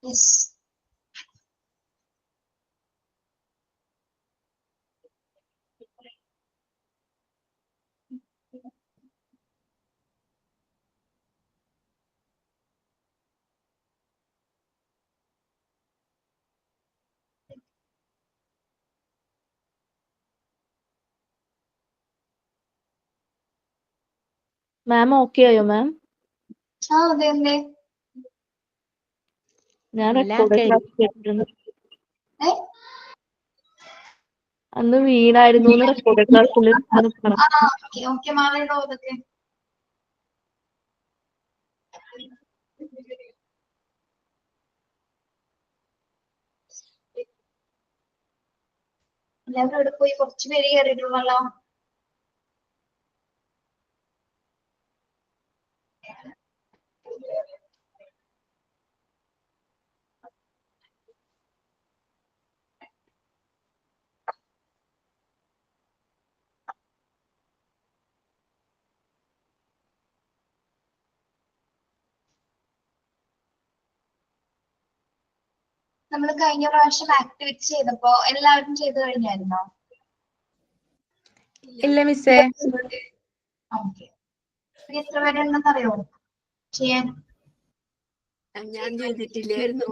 Yes. Ma'am okay ആയോ മാം? അതെ അല്ലേ. ഞാൻ റെക്കോർഡ് ക്ലാസ് കേട്ടിട്ടുണ്ട്. അന്ന് വീണായിരുന്നു റെക്കോർഡ് ക്ലാസ്സിൽ. ഓക്കെ മാറിയോ അതൊക്കെ? എല്ലാവരും അവിടെ പോയി കുറച്ച് പേര് കയറിയിട്ടുള്ളല്ലോ. നമ്മൾ കഴിഞ്ഞ പ്രാവശ്യം ആക്ടിവിറ്റി ചെയ്തപ്പോ എല്ലാവരും ചെയ്തു കഴിഞ്ഞായിരുന്നോ? ഇല്ല മിസ്സേ. ഓക്കെ. എത്ര പേരെ ഉണ്ടെന്ന് അറിയോ ചെയ്യാൻ? ഞാൻ ചെയ്തിട്ടില്ലായിരുന്നു.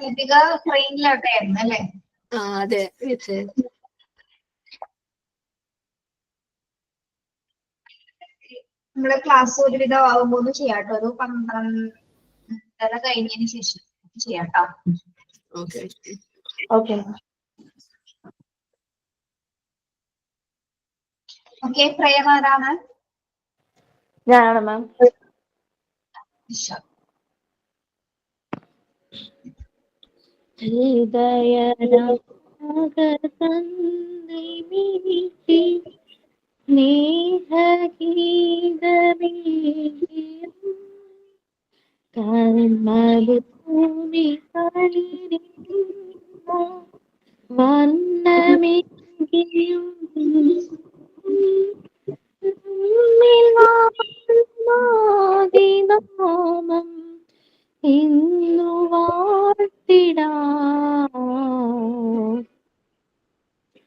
ദീപിക ട്രെയിനിലോട്ടായിരുന്നു അല്ലേ? അതെ മിസ്സേ. നമ്മള് ക്ലാസ് ഒരുവിധം ആവുമ്പോൾ ചെയ്യാട്ടോ. ഒരു 12:30 കഴിഞ്ഞതിന് ശേഷം ചെയ്യാട്ടോ. ഓക്കെ. ഓക്കെ. ഓക്കെ. പ്രേയർ ആരാണ്? ഞാനാണ് മാം.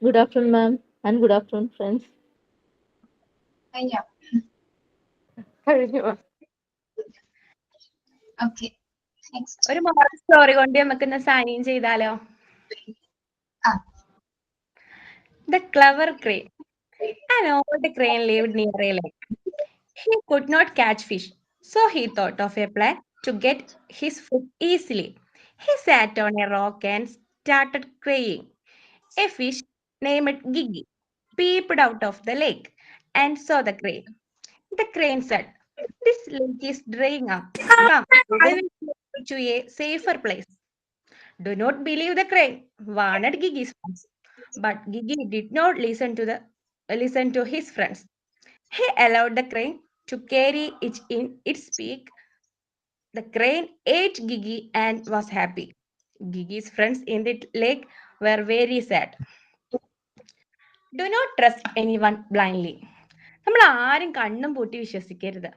Good afternoon, ma'am, and good afternoon, friends. കഴിഞ്ഞോ? ഓക്കെ. ഒരു മോറൽ സ്റ്റോറി കൊണ്ട് നമുക്ക് ഇന്ന് സൈൻ ഇൻ ചെയ്താലോ? The clever crane. An old crane lived near a lake. He could not catch fish, so he thought of a plan to get his food easily. He sat on a rock and started crying. A fish named Gigi peeped out of the lake and saw the crane. The crane said, "This lake is drying up. Come, I will take you to a safer place." "Do not believe the crane," warned Gigi's friends. But Gigi did not listen to his friends. He allowed the crane to carry it in its beak. The crane ate Gigi and was happy. Gigi's friends in the lake were very sad. Do not trust anyone blindly. നമ്മൾ ആരും കണ്ണും പൂട്ടി വിശ്വസിക്കരുത്.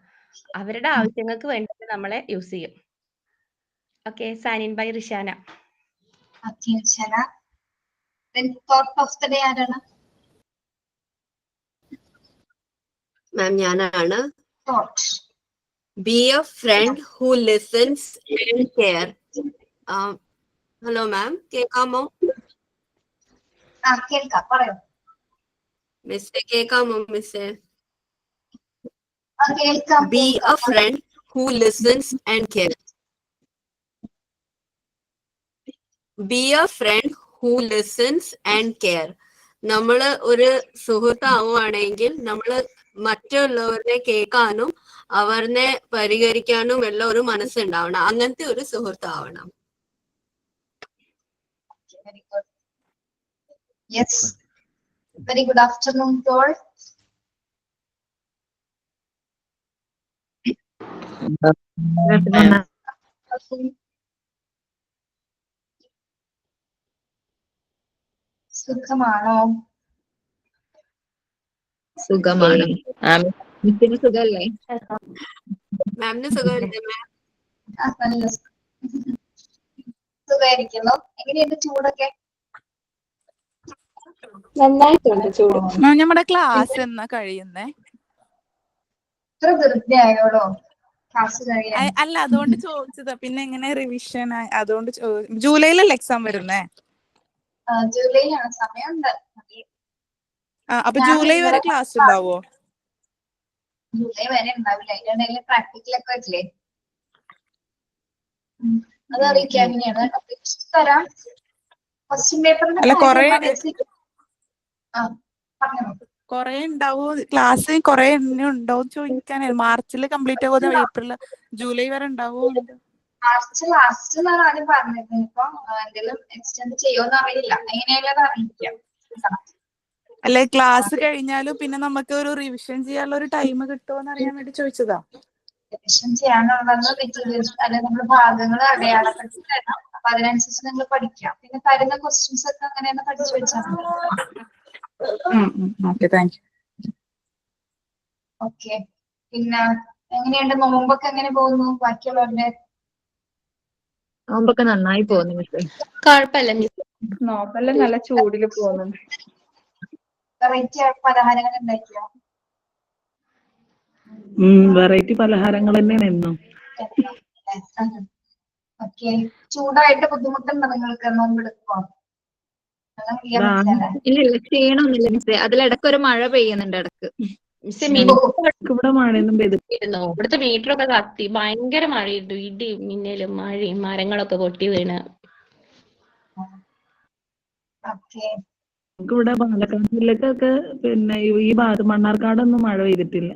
അവരുടെ ആവശ്യങ്ങൾക്ക് വേണ്ടി നമ്മളെ use ചെയ്യും. Okay, sign in by Rishana. Okay, Shana. Then thought of the day ആരാണ്? മാം ഞാനാണ്. Thought. Be a friend who listens and care. Hello ma'am, കേൾക്കാമോ? കേൾക്കാം, പറയൂ. മിസ്സേ കേൾക്കാമോ മിസ്സേ? കേൾക്കാം. Be a friend who listens and care. Be a friend who listens and care. നമ്മള് ഒരു സുഹൃത്താവുകയാണെങ്കിൽ നമ്മള് മറ്റുള്ളവരെ കേൾക്കാനും അവരെ പരിഹരിക്കാനും എല്ലാം ഒരു മനസ്സുണ്ടാവണം. അങ്ങനത്തെ ഒരു സുഹൃത്താവണം. Very good. Yes. Very good afternoon to all. സുഖമാണോ? സുഖമാണ്. മിസ്സിന് സുഖല്ലേ? മാമിന് സുഖമല്ലേ മാം? നല്ല സുഖമായിരിക്കുന്നു. എങ്ങനെയുണ്ട് ചൂടൊക്കെ? നന്നായിട്ടുണ്ട് ചൂട്. നമ്മുടെ ക്ലാസ് എന്നാ കഴിയുന്നേ? ഇത്ര ധൃതി ആയോടോ ക്ലാസ് കഴിയാൻ? അല്ല, അതുകൊണ്ട് ചോദിച്ചതാ. പിന്നെ എങ്ങനെ റിവിഷൻ? അതുകൊണ്ട് ജൂലൈയിലല്ലേ എക്സാം വരുന്നേ? ജൂലൈയിലാണ്, സമയമുണ്ട്. അപ്പൊ ജൂലൈ വരെ ക്ലാസ് ഉണ്ടാവോ? ജൂലൈ വരെ ഉണ്ടാവില്ല. അതിന്റെ ഇടയിൽ പ്രാക്ടിക്കലൊക്കെ വെച്ചില്ലേ, അത് അറിയിക്കാൻ വേണ്ടിയാണ്. തരാം. ക്വസ്റ്റ്യൻ പേപ്പറിന്റെ കൊറേ ഉണ്ടാവോ ക്ലാസ്? കൊറേ ഉണ്ടാവും ചോദിക്കാൻ. മാർച്ചിൽ കംപ്ലീറ്റ് ആവുമോ ഏപ്രിൽ ജൂലൈ വരെ ഉണ്ടാവോ? മാർച്ച് ലാസ്റ്റ് എന്നാണ് ആദ്യം പറഞ്ഞത്. ഇപ്പൊ എന്തെങ്കിലും എക്സ്റ്റെൻഡ് ചെയ്യുമോന്ന് അറിയില്ല. എങ്ങനെയായാലും അറിയിക്കാം. അല്ലെ, ക്ലാസ് കഴിഞ്ഞാലും പിന്നെ നമുക്ക് ഒരു റിവിഷൻ ചെയ്യാനുള്ള ഒരു ടൈം കിട്ടുമോന്ന് അറിയാൻ വേണ്ടി ചോദിച്ചതാ. റിവിഷൻ ചെയ്യാനുള്ളത് മെറ്റീരിയൽസ് അല്ലെങ്കിൽ നമ്മുടെ ഭാഗങ്ങൾ അടയാളപ്പെടുത്തി തരാം. അപ്പൊ അതിനനുസരിച്ച് നിങ്ങൾ പഠിക്കാം. പിന്നെ തരുന്ന ക്വസ്റ്റ്യൻസ് ഒക്കെ അങ്ങനെയാണ് പഠിച്ചു വെച്ചാൽ മതി. ഓക്കെ. പിന്നെ എങ്ങനെയുണ്ട് നോമ്പൊക്കെ? എങ്ങനെ പോകുന്നു ബാക്കിയുള്ളവരുടെ? നോമ്പൊക്കെ നന്നായി പോകുന്നു മിസ്സേ. കുഴപ്പമില്ല മിസ്. നോമ്പെല്ലാം നല്ല ചൂടില് പോകുന്നുണ്ട്. വെറൈറ്റി പലഹാരങ്ങൾ ഉണ്ടാക്കിയോ? വെറൈറ്റി പലഹാരങ്ങൾ തന്നെയാണ് എന്നും. ഓക്കെ. ചൂടായിട്ട് ബുദ്ധിമുട്ടുണ്ടോ നിങ്ങൾക്ക് നോമ്പെടുക്കുമ്പോ? ഇല്ല, ക്ഷീണമൊന്നുമില്ല മിസ്സേ. അതിലിടക്ക് ഒരു മഴ പെയ്യുന്നുണ്ട് ഇടക്ക്. ഇവിടെ മഴയൊന്നും പെയ്തിട്ടില്ല. ഇവിടുത്തെ മീറ്ററൊക്കെ കത്തി. ഭയങ്കര മഴയുണ്ട്. ഇടി മിന്നലും മഴയും മരങ്ങളൊക്കെ പൊട്ടി വീണ്. ഇവിടെ പാലക്കാട് ജില്ലക്കൊക്കെ പിന്നെ ഈ ഭാഗത്ത് മണ്ണാർക്കാടൊന്നും മഴ പെയ്തിട്ടില്ല.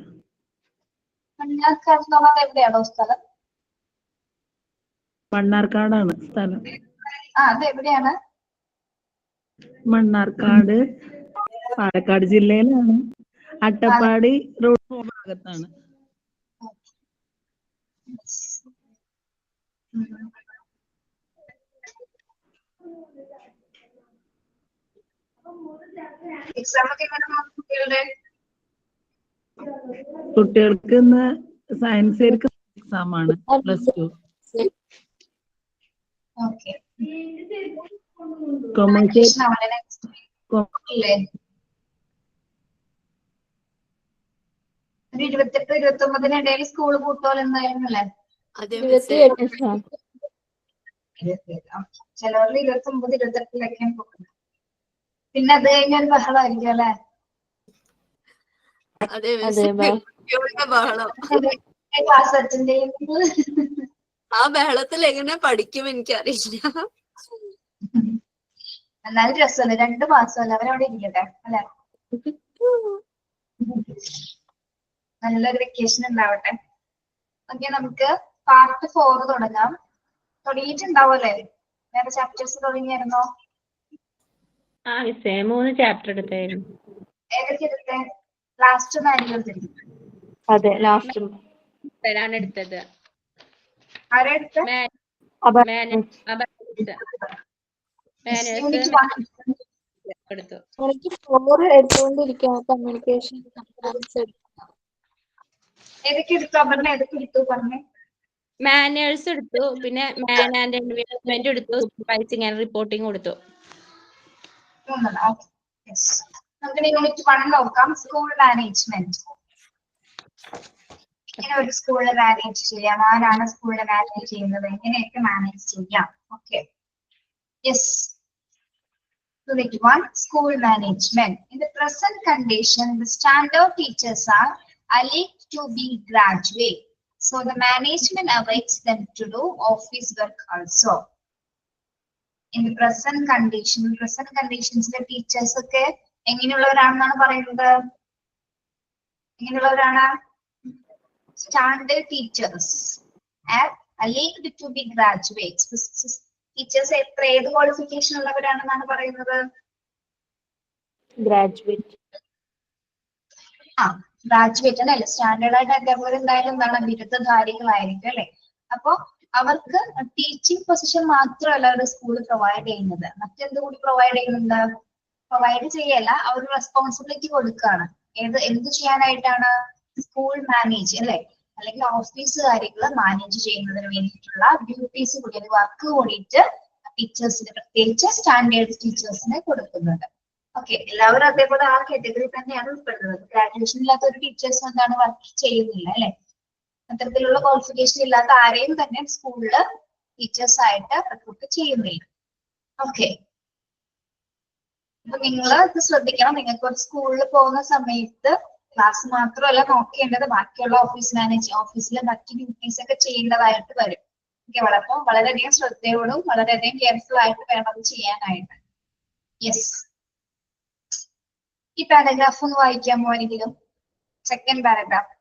എവിടെയാണോ സ്ഥലം? മണ്ണാർക്കാടാണ് സ്ഥലം. അതെവിടെയാണ്? മണ്ണാർക്കാട് പാലക്കാട് ജില്ലയിലാണ്. അട്ടപ്പാടി റോഡ് ഭാഗത്താണ്. എക്സാം ഒക്കെ കുട്ടികളുടെ? കുട്ടികൾക്ക് ഇന്ന് സയൻസ് എക്സാം ആണ്, +2. കൊമേഴ്സ് 28-29 സ്കൂൾ പൂട്ടോൽ എന്തായാലും അല്ലേ? ചിലവരിൽ 29-28 പോകുന്നത്. പിന്നെ അത് കഴിഞ്ഞ ഒരു ബഹളമായിരിക്കും അല്ലെ? ക്ലാസ് അറ്റൻഡ് ചെയ്യുന്നത്. ആ ബഹളത്തിൽ എങ്ങനെ പഠിക്കും എനിക്കറിയില്ല. എന്നാലും രസമല്ലേ, 2 മാസമല്ലേ അവരവിടെ ഇരിക്കട്ടെ അല്ലെ? നല്ലൊരു വെക്കേഷൻ ഉണ്ടാവട്ടെ. ഓക്കെ, നമുക്ക് പാർട്ട് 4 തുടങ്ങാം. തുടങ്ങിയിട്ടുണ്ടാവല്ലേ? വേറെ ചാപ്റ്റേഴ്സ് തുടങ്ങിയായിരുന്നോ? 3 ചാപ്റ്റർ എടുത്തായിരുന്നു. ഏതൊക്കെ എടുത്തേ? ലാസ്റ്റ് എടുത്തിരുന്നു. അതെ, ലാസ്റ്റ് എടുത്തത്. ആരാ എടുത്തത്? യൂണിറ്റ് 1 എടുത്തു. എനിക്ക് 4 എടുത്തുകൊണ്ടിരിക്കുകയാണ് കമ്മ്യൂണിക്കേഷൻ. ഏതൊക്കെ എടുത്തു അപർണ? ഏതൊക്കെ എടുത്തു പറഞ്ഞേ? മാനേഴ്സ് എടുത്തു, പിന്നെ മാൻ ആൻഡ് എൻവയോൺമെന്റ് എടുത്തു, സൂപ്പർവൈസിങ് ആൻഡ് റിപ്പോർട്ടിംഗ് കൊടുത്തു. നമുക്ക് യൂണിറ്റ് 1 നോക്കാം. School management. ഇങ്ങനെ ഒരു സ്കൂളിൽ മാനേജ് ചെയ്യാം. ആരാണ് സ്കൂളിൽ മാനേജ് ചെയ്യുന്നത്? എങ്ങനെയൊക്കെ മാനേജ് ചെയ്യാം? Okay, yes. Unit 1, School Management. In the present condition, the standard teachers are alleged to be graduate. So the management awaits them to do office work also. In the present conditions, the teachers ഒക്കെ എങ്ങനെയുള്ളവരാണെന്നാണ് പറയുന്നത്? എങ്ങനെയുള്ളവരാണ്? Standard teachers are alleged to be graduates. Teachers ഏത് qualification ഉള്ളവരാണെന്നാണ് പറയുന്നത്? Graduate. Graduate അല്ലേ? Standard ആയിട്ട് അതേപോലെ എന്തായാലും എന്താണ് ബിരുദധാരികളായിരിക്കും അല്ലെ? അപ്പൊ അവർക്ക് ടീച്ചിങ് പൊസിഷൻ മാത്രമല്ല അവരുടെ സ്കൂൾ പ്രൊവൈഡ് ചെയ്യുന്നത്, മറ്റെന്ത് കൂടി പ്രൊവൈഡ് ചെയ്യുന്നുണ്ട്? പ്രൊവൈഡ് ചെയ്യല്ല, അവർ റെസ്പോൺസിബിലിറ്റി കൊടുക്കുകയാണ്. എന്ത് ചെയ്യാനായിട്ടാണ്? സ്കൂൾ മാനേജ് അല്ലെ, അല്ലെങ്കിൽ ഓഫീസ് കാര്യങ്ങൾ മാനേജ് ചെയ്യുന്നതിന് വേണ്ടിയിട്ടുള്ള ഡ്യൂട്ടീസ് കൂടി, വർക്ക് കൂടിയിട്ട് ടീച്ചേഴ്സിന്, പ്രത്യേകിച്ച് സ്റ്റാൻഡേർഡ് ടീച്ചേഴ്സിന് കൊടുക്കുന്നുണ്ട്. ഓക്കെ, എല്ലാവരും അതേപോലെ ആ കാറ്റഗറി തന്നെയാണ് ഉൾപ്പെടുന്നത്. ഗ്രാജുവേഷൻ ഇല്ലാത്ത ഒരു ടീച്ചേഴ്സ് എന്താണ് വർക്ക് ചെയ്യുന്നില്ല അല്ലെ? അത്തരത്തിലുള്ള ക്വാളിഫിക്കേഷൻ ഇല്ലാത്ത ആരെയും തന്നെ സ്കൂളില് ടീച്ചേഴ്സ് ആയിട്ട് റിക്രൂട്ട് ചെയ്യുന്നില്ല. ഓക്കെ, അപ്പൊ നിങ്ങൾ ഇത് ശ്രദ്ധിക്കണം. നിങ്ങൾക്ക് ഒരു സ്കൂളിൽ പോകുന്ന സമയത്ത് ക്ലാസ് മാത്രമല്ല നോക്കേണ്ടത്, ബാക്കിയുള്ള ഓഫീസിലെ മറ്റു ഡ്യൂട്ടീസ് ഒക്കെ ചെയ്യേണ്ടതായിട്ട് വരും. ഓക്കെ, അപ്പോൾ വളരെയധികം ശ്രദ്ധയോടും വളരെയധികം കെയർഫുൾ ആയിട്ട് വേണം അത് ചെയ്യാനായിട്ട്. യെസ്, ഈ പാരഗ്രാഫ് ഒന്ന് വായിക്കാമോ ആരെങ്കിലും? Second paragraph.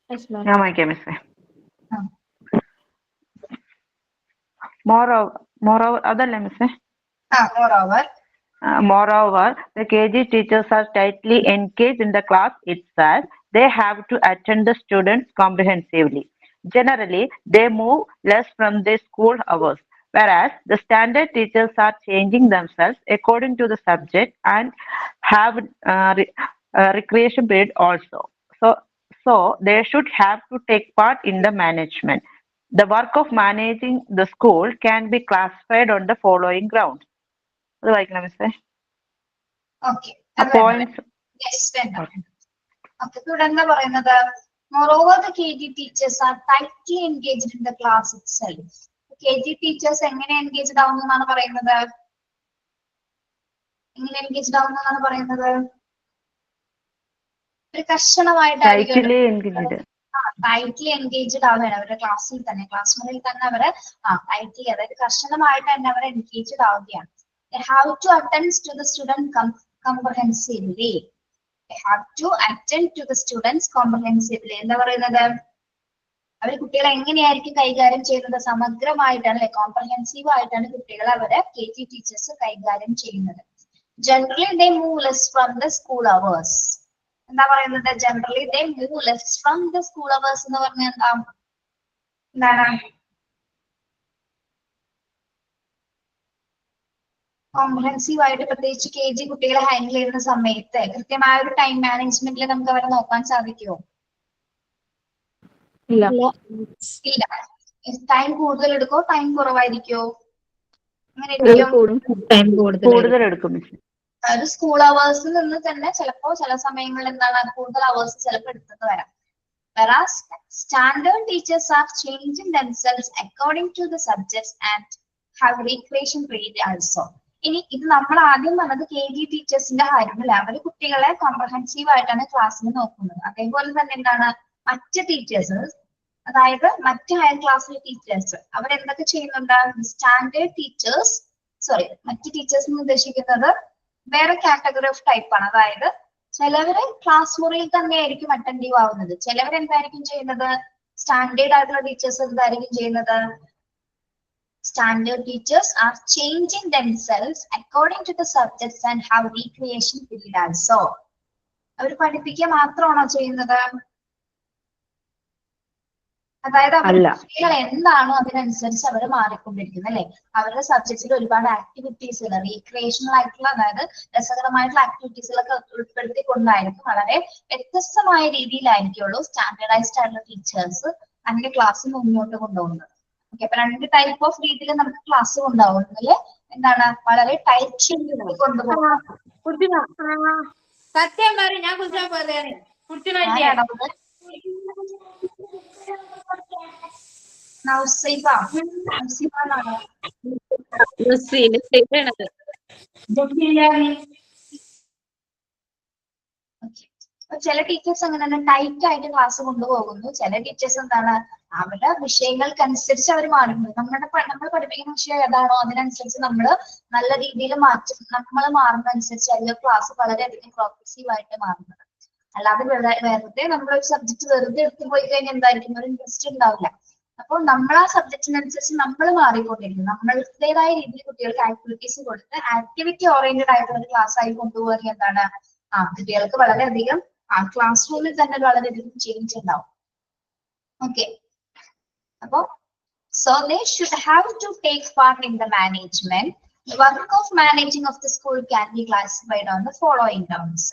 Yes, ma'am. ഞാൻ വായിക്കാം മിസ്സേ. Moreover, അതല്ലേ മിസ്സേ? Moreover, the KG teachers are tightly engaged in the class itself. They have to attend the students comprehensively. Generally, they move less from their school hours, whereas the standard teachers are changing themselves according to the subject and have recreation period also. So they should have to take part in the management. The work of managing the school can be classified on the following grounds. അത് വായിക്കണം മിസ്സേ. തുടർന്ന് പറയുന്നത് moreover the KG teachers are tightly engaged in the class itself. KG teachers എങ്ങനെ engaged ആവുന്നതാണ് പറയുന്നത്? എങ്ങനെ engaged ആവുന്നതാണ് പറയുന്നത്? ഒരു കർശനമായിട്ടായിരിക്കും ടൈറ്റ്ലി എൻഗേജ്ഡ് ആവുകയാണ് അവരുടെ ക്ലാസ്സിൽ തന്നെ, ക്ലാസ് മുറിയിൽ തന്നെ അവര് ടൈറ്റ്ലി, അതായത് കർശനമായിട്ട് തന്നെ അവർ എൻഗേജ്ഡ് ആവുകയാണ്. They have to attend to the student comprehensively. They have to attend to the students comprehensively. എന്താ പറയുന്നത്? അവർ കുട്ടികളെ എങ്ങനെയായിരിക്കും കൈകാര്യം ചെയ്യുന്നത്? സമഗ്രമായിട്ടാണ് അല്ലെ, കോംപ്രഹെൻസീവ് ആയിട്ടാണ് കുട്ടികളെ അവരെ KG ടീച്ചേഴ്സ് കൈകാര്യം ചെയ്യുന്നത്. Generally they move less from the school hours. എന്താ പറയുന്നത്? Generally they move less from the school hours എന്ന് പറഞ്ഞാൽ എന്താണ്? കോംപ്രഹെൻസീവ് ആയിട്ട് പ്രത്യേകിച്ച് KG കുട്ടികളെ ഹാൻഡിൽ ചെയ്യുന്ന സമയത്ത് കൃത്യമായ ഒരു ടൈം മാനേജ്മെന്റിൽ നമുക്ക് അവരെ നോക്കാൻ സാധിക്കുമോ? ഇല്ല. ടൈം കൂടുതൽ എടുക്കോ ടൈം കുറവായിരിക്കോ? അങ്ങനെ കൂടുതൽ എടുക്കും. ഒരു സ്കൂൾ അവേഴ്സിൽ നിന്ന് തന്നെ ചിലപ്പോ ചില സമയങ്ങളിൽ എന്താണ് കൂടുതൽ അവേഴ്സ് ചിലപ്പോൾ എടുത്തെന്ന് വരാം. Whereas standard teachers are changing themselves according to the subjects and have recreation period also. ഇനി ഇത് നമ്മൾ ആദ്യം പറഞ്ഞത് KG ടീച്ചേഴ്സിന്റെ കാര്യമല്ല, അവര് കുട്ടികളെ കോംപ്രഹെൻസീവ് ആയിട്ടാണ് ക്ലാസ്സിൽ നോക്കുന്നത്. അതേപോലെ തന്നെ എന്താണ് മറ്റ് ടീച്ചേഴ്സ്, അതായത് മറ്റ് ഹയർ ക്ലാസ്സിലെ ടീച്ചേഴ്സ് അവരെന്തൊക്കെ ചെയ്യുന്നുണ്ട്? സ്റ്റാൻഡേർഡ് ടീച്ചേഴ്സ്, മറ്റ് ടീച്ചേഴ്സ് എന്ന് ഉദ്ദേശിക്കുന്നത് വേറെ കാറ്റഗറി ഓഫ് ടൈപ്പ് ആണ്. അതായത് ചിലവര് ക്ലാസ് മുറിയിൽ തന്നെ ആയിരിക്കും അറ്റൻഡീവ് ആവുന്നത്, ചിലവരെന്തായിരിക്കും ചെയ്യുന്നത്? സ്റ്റാൻഡേർഡ് ആയിട്ടുള്ള ടീച്ചേഴ്സ് എന്തായിരിക്കും ചെയ്യുന്നത്? Standard teachers are changing themselves according to the subjects and have recreation period also. അവർ പഠിപ്പിക്കുക മാത്രമാണോ ചെയ്യുന്നത്? അതായത് അല്ല. അവരുടെ കുട്ടികൾ എന്താണോ അതിനനുസരിച്ച് അവർ മാറിക്കൊണ്ടിരിക്കുന്നത് അല്ലെ. അവരുടെ സബ്ജക്റ്റിൽ ഒരുപാട് ആക്ടിവിറ്റീസുകൾ റീക്രിയേഷണൽ ആയിട്ടുള്ള അതായത് രസകരമായിട്ടുള്ള ആക്ടിവിറ്റീസുകളൊക്കെ ഉൾപ്പെടുത്തിക്കൊണ്ടായിരിക്കും വളരെ വ്യത്യസ്തമായ രീതിയിലായിരിക്കുള്ളൂ സ്റ്റാൻഡേർഡൈസ്ഡ് ആയിട്ടുള്ള ടീച്ചേഴ്സ് അതിന്റെ ക്ലാസ് മുന്നോട്ട് കൊണ്ടുപോകുന്നത്. ഓക്കെ, അപ്പൊ 2 ടൈപ്പ് ഓഫ് രീതിയിൽ നമുക്ക് ക്ലാസ് കൊണ്ടുപോകുന്നതിൽ എന്താണ് വളരെ ടൈറ്റ് ഷെഡ്യൂൾ കൊണ്ടുപോകുന്നത്. സത്യം പറയും ഞാൻ കുറിച്ചാ പറയാന് ആരാണത്? നൗസൈബ. നൗസൈബ എന്നാണോ? അപ്പൊ ചില ടീച്ചേഴ്സ് അങ്ങനെ തന്നെ ടൈറ്റ് ആയിട്ട് ക്ലാസ് കൊണ്ടുപോകുന്നു. ചില ടീച്ചേഴ്സ് എന്താണ് അവരുടെ വിഷയങ്ങൾക്കനുസരിച്ച് അവർ മാറുന്നു. നമ്മൾ പഠിപ്പിക്കുന്ന വിഷയം ഏതാണോ അതിനനുസരിച്ച് നമ്മൾ നല്ല രീതിയിൽ മാറ്റും. നമ്മൾ മാറുന്നതനുസരിച്ച് അതിന്റെ ക്ലാസ് വളരെയധികം പ്രോഗ്രസീവ് ആയിട്ട് മാറുന്നത്. അല്ലാതെ വെറുതെ നമ്മളൊരു സബ്ജക്ട് വെറുതെ എടുത്തു പോയി കഴിഞ്ഞാൽ എന്തായിരിക്കും ഒരു ഇൻട്രസ്റ്റ് ഉണ്ടാവില്ല. അപ്പോൾ നമ്മൾ ആ സബ്ജക്റ്റിനനുസരിച്ച് നമ്മൾ മാറിക്കൊണ്ടിരിക്കും. നമ്മളുടേതായ രീതിയിൽ കുട്ടികൾക്ക് ആക്ടിവിറ്റീസ് കൊടുത്ത് ആക്ടിവിറ്റി ഓറിയന്റഡ് ആയിട്ടുള്ള ഒരു ക്ലാസ് ആയി കൊണ്ടുപോകുക എന്താണ് കുട്ടികൾക്ക് വളരെയധികം ക്ലാസ് റൂമിൽ തന്നെ വളരെയധികം ചേഞ്ച് ഉണ്ടാവും. ഓക്കെ, അപ്പോ so they should have to take part in the management. The work of managing of the school can be classified on the following terms.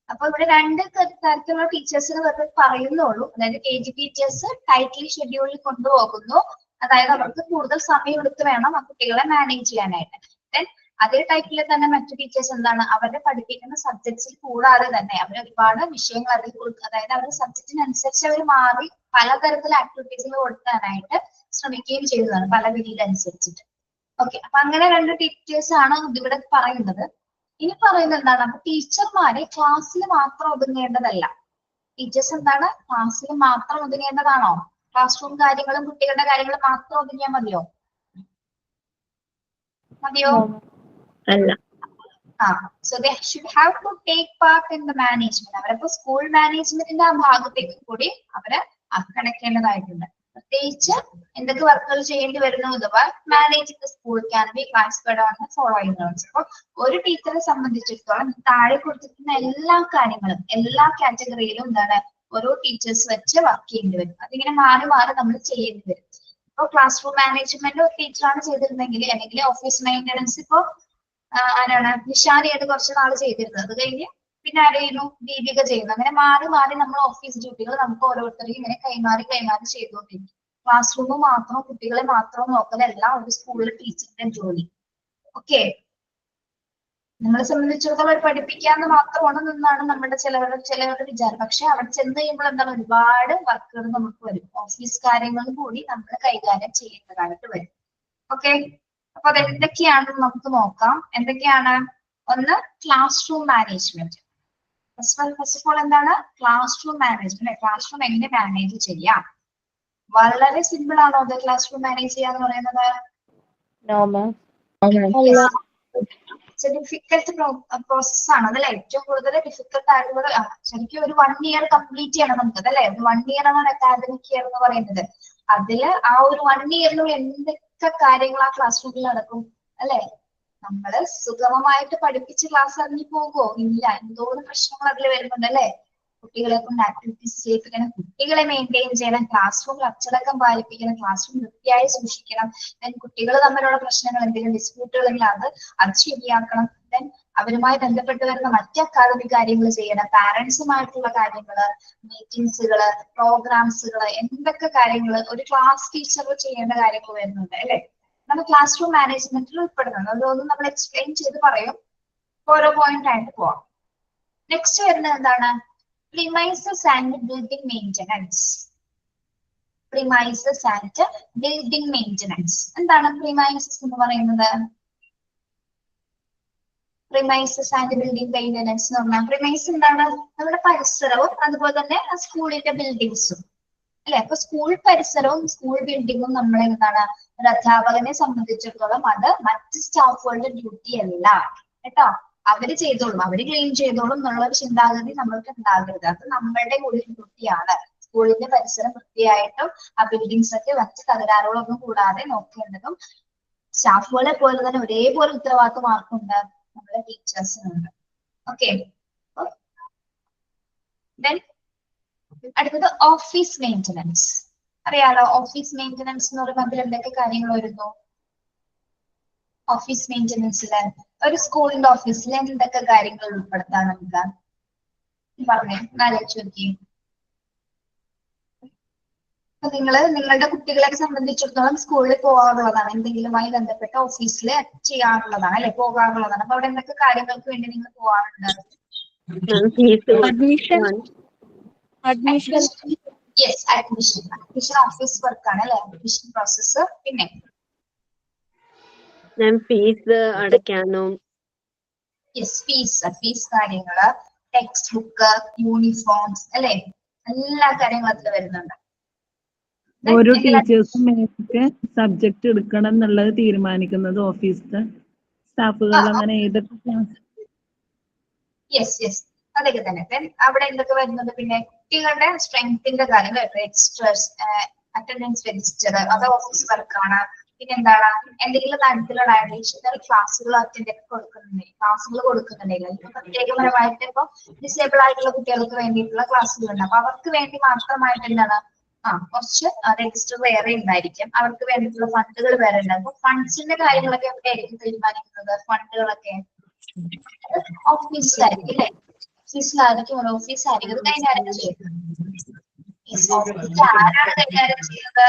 അപ്പൊ ഇവിടെ 2 തരത്തിലുള്ള ടീച്ചേഴ്സിന് വെറുതെ പറയുന്നുള്ളൂ. അതായത് KG ടീച്ചേഴ്സ് ടൈറ്റ്ലി ഷെഡ്യൂളിൽ കൊണ്ടുപോകുന്നു. അതായത് അവർക്ക് കൂടുതൽ സമയം എടുത്ത് വേണം ആ കുട്ടികളെ മാനേജ് ചെയ്യാനായിട്ട്. ദെൻ അതേ ടൈപ്പിൽ തന്നെ മറ്റു ടീച്ചേഴ്സ് എന്താണ് അവരുടെ പഠിപ്പിക്കുന്ന സബ്ജക്ട്സിൽ കൂടാതെ തന്നെ അവർ ഒരുപാട് വിഷയങ്ങൾ അതിൽ അതായത് അവരുടെ സബ്ജക്റ്റിനനുസരിച്ച് അവർ മാറി പലതരത്തിലുള്ള ആക്ടിവിറ്റീസുകൾ കൊടുക്കാനായിട്ട് ശ്രമിക്കുകയും ചെയ്യുന്നതാണ് പല രീതിയിലനുസരിച്ചിട്ട്. ഓക്കെ, അപ്പൊ അങ്ങനെ 2 ടീച്ചേഴ്സ് ആണ് ഇവിടെ പറയുന്നത്. ഇനി പറയുന്നത് എന്താണ്, അപ്പൊ ടീച്ചർമാരെ ക്ലാസ്സിൽ മാത്രം ഒതുങ്ങേണ്ടതല്ല. ടീച്ചേഴ്സ് എന്താണ് ക്ലാസ്സിൽ മാത്രം ഒതുങ്ങേണ്ടതാണോ? ക്ലാസ് റൂം കാര്യങ്ങളും കുട്ടികളുടെ കാര്യങ്ങളും മാത്രം ഒതുങ്ങിയാൽ മതിയോ? അല്ല. So they should have to take part in the management. അവരപ്പോ സ്കൂൾ മാനേജ്മെന്റിന്റെ ആ ഭാഗത്തേക്ക് കൂടി അവരെ കണക്കേണ്ടതായിട്ടുണ്ട്. പ്രത്യേകിച്ച് എന്തൊക്കെ വർക്കുകൾ ചെയ്യേണ്ടി വരുന്നു അഥവാ managing the school can be classified on the following terms. അപ്പോൾ ഒരു ടീച്ചറെ സംബന്ധിച്ചിടത്തോളം താഴെ കൊടുത്തിരിക്കുന്ന എല്ലാ കാര്യങ്ങളും എല്ലാ കാറ്റഗറിയിലും എന്താണ് ഓരോ ടീച്ചേഴ്സ് വെച്ച് വർക്ക് ചെയ്യേണ്ടി വരും. അതിങ്ങനെ മാറി മാറി നമ്മൾ ചെയ്യേണ്ടി വരും. ഇപ്പോൾ ക്ലാസ് റൂം മാനേജ്മെന്റ് ഒരു ടീച്ചറാണ് ചെയ്തിരുന്നെങ്കിൽ അല്ലെങ്കിൽ ഓഫീസ് മെയിൻ്റനൻസ് ഇപ്പോ ആരാണ് നിഷാനിയായിട്ട് കുറച്ച് നാൾ ചെയ്തിരുന്നത്. അത് കഴിഞ്ഞ് പിന്നെ ആരെയും ദീപിക ചെയ്യുന്നു. അങ്ങനെ മാറി മാറി നമ്മൾ ഓഫീസ് ഡ്യൂട്ടികൾ നമുക്ക് ഓരോരുത്തരെയും ഇങ്ങനെ കൈമാറി ചെയ്തുകൊണ്ടിരിക്കും. ക്ലാസ് റൂം മാത്രം കുട്ടികളെ മാത്രം നോക്കലല്ല ഒരു സ്കൂളിലെ ടീച്ചറിന്റെ ജോലി. ഓക്കെ, നമ്മളെ സംബന്ധിച്ചിടത്തോളം പഠിപ്പിക്കാന്ന് മാത്രമാണ് നിന്നാണ് നമ്മുടെ ചിലവരുടെ വിചാരം. പക്ഷെ അവിടെ ചെന്ന് കഴിയുമ്പോൾ എന്താണ് ഒരുപാട് വർക്കുകൾ നമുക്ക് വരും. ഓഫീസ് കാര്യങ്ങൾ കൂടി നമ്മൾ കൈകാര്യം ചെയ്യേണ്ടതായിട്ട് വരും. ഓക്കെ, അപ്പൊ അതെന്തൊക്കെയാണെന്ന് നമുക്ക് നോക്കാം. എന്തൊക്കെയാണ്? ഒന്ന് class room management. First of all എന്താണ് class room management? Class room എങ്ങനെ മാനേജ് ചെയ്യാം? വളരെ സിമ്പിൾ ആണോ അത് ക്ലാസ് റൂം മാനേജ് ചെയ്യാന്ന് പറയുന്നത്? ഡിഫിക്കൽട്ട് പ്രോസസ് ആണ് അതല്ലേ? ഏറ്റവും കൂടുതൽ ഡിഫിക്കൽട്ട് ആയിട്ടുള്ളത് ശരിക്കും ഒരു 1 ഇയർ കംപ്ലീറ്റ് ചെയ്യണം നമുക്ക് അതല്ലേ? ഒരു 1 ഇയർ ആണ് അക്കാദമിക് ഇയർ എന്ന് പറയുന്നത്. അതില് ആ ഒരു 1 ഇയറിലുള്ള എന്തൊക്കെ കാര്യങ്ങൾ ആ ക്ലാസ് റൂമിൽ നടക്കും അല്ലെ? നമ്മള് സുഗമമായിട്ട് പഠിപ്പിച്ച് ക്ലാസ് അറിഞ്ഞു പോകുമോ? ഇല്ല, എന്തോരം പ്രശ്നങ്ങൾ അതിൽ വരുന്നുണ്ട് അല്ലെ? കുട്ടികളെ കൊണ്ട് ആക്ടിവിറ്റീസ് ചെയ്യിപ്പിക്കണം, കുട്ടികളെ മെയിൻറ്റെയിൻ ചെയ്യണം, ക്ലാസ് റൂമിൽ അച്ചടക്കം പാലിപ്പിക്കണം, ക്ലാസ് റൂം വൃത്തിയായി സൂക്ഷിക്കണം. ദെൻ കുട്ടികൾ തമ്മിലുള്ള പ്രശ്നങ്ങൾ എന്തെങ്കിലും ഡിസ്പ്യൂട്ടുകൾ ഉണ്ടെങ്കിൽ അത് ശരിയാക്കണം. ദെൻ അവരുമായി ബന്ധപ്പെട്ട് വരുന്ന മറ്റ് അക്കാദമിക് കാര്യങ്ങൾ ചെയ്യണം, പാരന്റ്സുമായിട്ടുള്ള കാര്യങ്ങള്, മീറ്റിംഗ്സുകള്, പ്രോഗ്രാംസുകള്, എന്തൊക്കെ കാര്യങ്ങൾ ഒരു ക്ലാസ് ടീച്ചർ ചെയ്യേണ്ട കാര്യങ്ങൾ വരുന്നുണ്ട് അല്ലെ? നമ്മൾ ക്ലാസ് റൂം മാനേജ്മെന്റിൽ ഉൾപ്പെടുന്നത്. അതൊന്നും നമ്മൾ എക്സ്പ്ലെയിൻ ചെയ്ത് പറയും. ഓരോ പോയിന്റ് ആയിട്ട് പോവാം. നെക്സ്റ്റ് വരുന്നത് എന്താണ്? Premises and building maintenance. Premises and building maintenance. എന്താണ് പ്രിമൈസസ് എന്ന് പറയുന്നത്? പ്രിമൈസസ് ആൻഡ് ബിൽഡിംഗ് മെയിൻ്റനൻസ് എന്ന് പറഞ്ഞാൽ പ്രിമൈസ് എന്താണ്? നമ്മുടെ പരിസരവും അതുപോലെ തന്നെ സ്കൂളിന്റെ ബിൽഡിങ്സും അല്ലെ? അപ്പൊ സ്കൂൾ പരിസരവും സ്കൂൾ ബിൽഡിങ്ങും നമ്മൾ എന്താണ് ഒരു അധ്യാപകനെ സംബന്ധിച്ചിടത്തോളം അത് മറ്റ് സ്റ്റാഫുകളുടെ ഡ്യൂട്ടി അല്ല കേട്ടോ. അവര് ചെയ്തോളും, അവര് ക്ലീൻ ചെയ്തോളും എന്നുള്ള ഒരു ചിന്താഗതി നമ്മൾക്ക് ഉണ്ടാകരുത്. അത് നമ്മളുടെ കൂടി ഡ്യൂട്ടിയാണ്. സ്കൂളിന്റെ പരിസരം വൃത്തിയായിട്ടും ആ ബിൽഡിങ്സ് ഒക്കെ മറ്റ് തകരാറുകളൊന്നും കൂടാതെ നോക്കേണ്ടതും സ്റ്റാഫുകളെ പോലെ തന്നെ ഒരേപോലെ ഉത്തരവാദിത്വം ആർക്കുണ്ട്? നമ്മുടെ ടീച്ചേഴ്സിനുണ്ട്. ഓക്കെ, അടുത്തത് ഓഫീസ് മെയിൻ്റനൻസ്. അറിയാലോ ഓഫീസ് മെയിൻ്റനൻസ് എന്ന് പറയുമ്പോൾ അതിൽ എന്തൊക്കെ കാര്യങ്ങൾ വരുന്നു? ഓഫീസ് മെയിൻ്റനൻസിൽ ഒരു സ്കൂളിന്റെ ഓഫീസിൽ എന്തൊക്കെ കാര്യങ്ങൾ ഉൾപ്പെടുത്താം നമുക്ക്? പറഞ്ഞേ, ആലോചിച്ച് നോക്കി. അപ്പൊ നിങ്ങളുടെ കുട്ടികളെ സംബന്ധിച്ചിടത്തോളം സ്കൂളിൽ പോകാറുള്ളതാണ്, എന്തെങ്കിലുമായി ബന്ധപ്പെട്ട ഓഫീസിൽ ചെയ്യാറുള്ളതാണ് അല്ലെ, പോകാറുള്ളതാണ്. അപ്പൊ അവിടെ എന്തൊക്കെ കാര്യങ്ങൾക്ക് വേണ്ടി നിങ്ങൾ പോകാറുണ്ട്? അഡ്മിഷൻ യെസ്, അഡ്മിഷൻ ഓഫീസ് വർക്കാണ് അല്ലെ, അഡ്മിഷൻ പ്രോസസ്സ്. പിന്നെ ഫീസ് അടയ്ക്കാനും യെസ്, ഫീസ് കാര്യങ്ങള്, ടെക്സ്റ്റ് ബുക്ക്, യൂണിഫോംസ് അല്ലെ, എല്ലാ കാര്യങ്ങളും അതിൽ വരുന്നുണ്ട്. ഓരോ ടീച്ചേഴ്സും ഏതൊക്കെ സബ്ജക്ട് എടുക്കണം എന്നുള്ളത് തീരുമാനിക്കുന്നത് ഓഫീസിലെ സ്റ്റാഫുകൾ. അങ്ങനെ ഏതൊക്കെ ക്ലാസ്? യെസ്, അതൊക്കെ തന്നെ. Then അവിടെ എന്തൊക്കെ വരുന്നത്? പിന്നെ കുട്ടികളുടെ സ്ട്രെങ്ത്തിന്റെ കാര്യം, രജിസ്റ്റേഴ്സ്, അറ്റൻഡൻസ് രജിസ്റ്റർ, അത് ഓഫീസ് വർക്കാണ്. പിന്നെ എന്താണ്, എന്തെങ്കിലും തരത്തിലുള്ള അഡീഷണൽ ക്ലാസ്സുകൾ കൊടുക്കുന്നുണ്ടെങ്കിൽ ഇപ്പൊ പ്രത്യേകപരമായിട്ട് ഇപ്പൊ ഡിസേബിൾ ആയിട്ടുള്ള കുട്ടികൾക്ക് വേണ്ടിയിട്ടുള്ള ക്ലാസ്സുകളുണ്ട്. അപ്പൊ അവർക്ക് വേണ്ടി മാത്രമായിട്ട് എന്താണ് കുറച്ച് രജിസ്റ്റർ വേറെ ഉണ്ടായിരിക്കും, അവർക്ക് വേണ്ടിയിട്ടുള്ള ഫണ്ടുകൾ വേറെ ഉണ്ടാകും. അപ്പൊ ഫണ്ട്സിന്റെ കാര്യങ്ങളൊക്കെ എവിടെയായിരിക്കും തീരുമാനിക്കുന്നത്? ഫണ്ടുകളൊക്കെ ഓഫീസിലായിരിക്കും അല്ലെ, ഓഫീസിലായിരിക്കും, ഓഫീസായിരിക്കും ഇത് കൈകാര്യം ചെയ്യുന്നത്. ആരാണ് കൈകാര്യം ചെയ്യുന്നത്?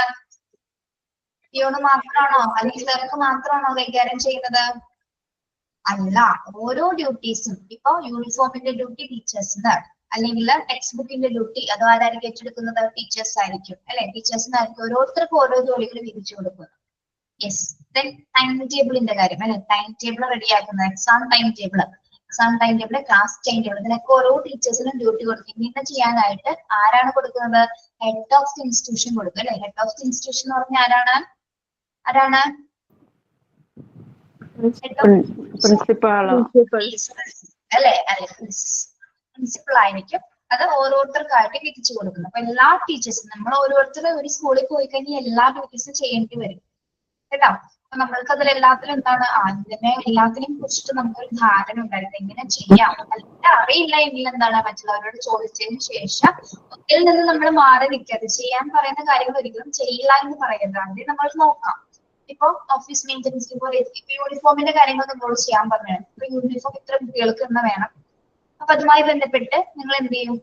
പിയോണ് മാത്രമാണോ അല്ലെങ്കിൽ ക്ലർക്ക് മാത്രമാണോ കൈകാര്യം ചെയ്യുന്നത്? അല്ല, ഓരോ ഡ്യൂട്ടീസും. ഇപ്പൊ യൂണിഫോമിന്റെ ഡ്യൂട്ടി ടീച്ചേഴ്സിന്, അല്ലെങ്കിൽ ടെക്സ്റ്റ് ബുക്കിന്റെ ഡ്യൂട്ടി അത് ആരായിരിക്കും ഏറ്റെടുക്കുന്നത്? ടീച്ചേഴ്സ് ആയിരിക്കും അല്ലെ, ടീച്ചേഴ്സിനായിരിക്കും ഓരോരുത്തർക്കും ഓരോ ജോലികൾ വിധിച്ചു കൊടുക്കുന്നത്. യെസ്. ദെൻ ടൈം ടേബിളിന്റെ കാര്യം അല്ലെ, ടൈം ടേബിൾ റെഡിയാക്കുന്നത്, exam time table, class time table, ഇതിനൊക്കെ ഓരോ ടീച്ചേഴ്സിനും ഡ്യൂട്ടി കൊടുക്കും. ഇങ്ങനെ ചെയ്യാനായിട്ട് ആരാണ് കൊടുക്കുന്നത്? ഹെഡ് ഓഫ് ദി ഇൻസ്റ്റിറ്റ്യൂഷൻ കൊടുക്കും അല്ലെ. ഹെഡ് ഓഫ് ദി ഇൻസ്റ്റിറ്റ്യൂഷൻ എന്ന് പറഞ്ഞാൽ ആരാണ്? അല്ലെ, പ്രിൻസിപ്പൾ ആയിരിക്കും. അത് ഓരോരുത്തർക്കായിട്ട് വിധിച്ചു കൊടുക്കുന്നത്. അപ്പൊ എല്ലാ ടീച്ചേഴ്സും, നമ്മൾ ഓരോരുത്തരും ഒരു സ്കൂളിൽ പോയി കഴിഞ്ഞാൽ എല്ലാ ഡ്യൂട്ടീസും ചെയ്യേണ്ടി വരും കേട്ടോ. അപ്പൊ നമ്മൾക്ക് അതിൽ എല്ലാത്തിലും എന്താണ് എല്ലാത്തിനെയും കുറിച്ചിട്ട് നമുക്കൊരു ധാരണ ഉണ്ടായിരുന്നു, എങ്ങനെ ചെയ്യാം. അല്ലെങ്കിൽ അറിയില്ല എങ്കിൽ എന്താണ് മറ്റുള്ളവരോട് ചോദിച്ചതിന് ശേഷം ഇതിൽ നിന്ന് നമ്മൾ മാറി നിൽക്കരുത്. ചെയ്യാൻ പറയുന്ന കാര്യങ്ങൾ ഒരിക്കലും ചെയ്യില്ല എന്ന് പറയരുത്, അതിന് നമ്മൾ നോക്കാം. ഇപ്പൊ ഓഫീസ് മെയിൻ്റനൻസ്, ഇപ്പൊ യൂണിഫോമിന്റെ കാര്യങ്ങൾ നമ്മളോട് ചെയ്യാൻ പറഞ്ഞു. ഇപ്പൊ യൂണിഫോം ഇത്ര കുട്ടികൾക്ക് എന്ന് വേണം. അപ്പൊ അതുമായി ബന്ധപ്പെട്ട് നിങ്ങൾ എന്ത് ചെയ്യും?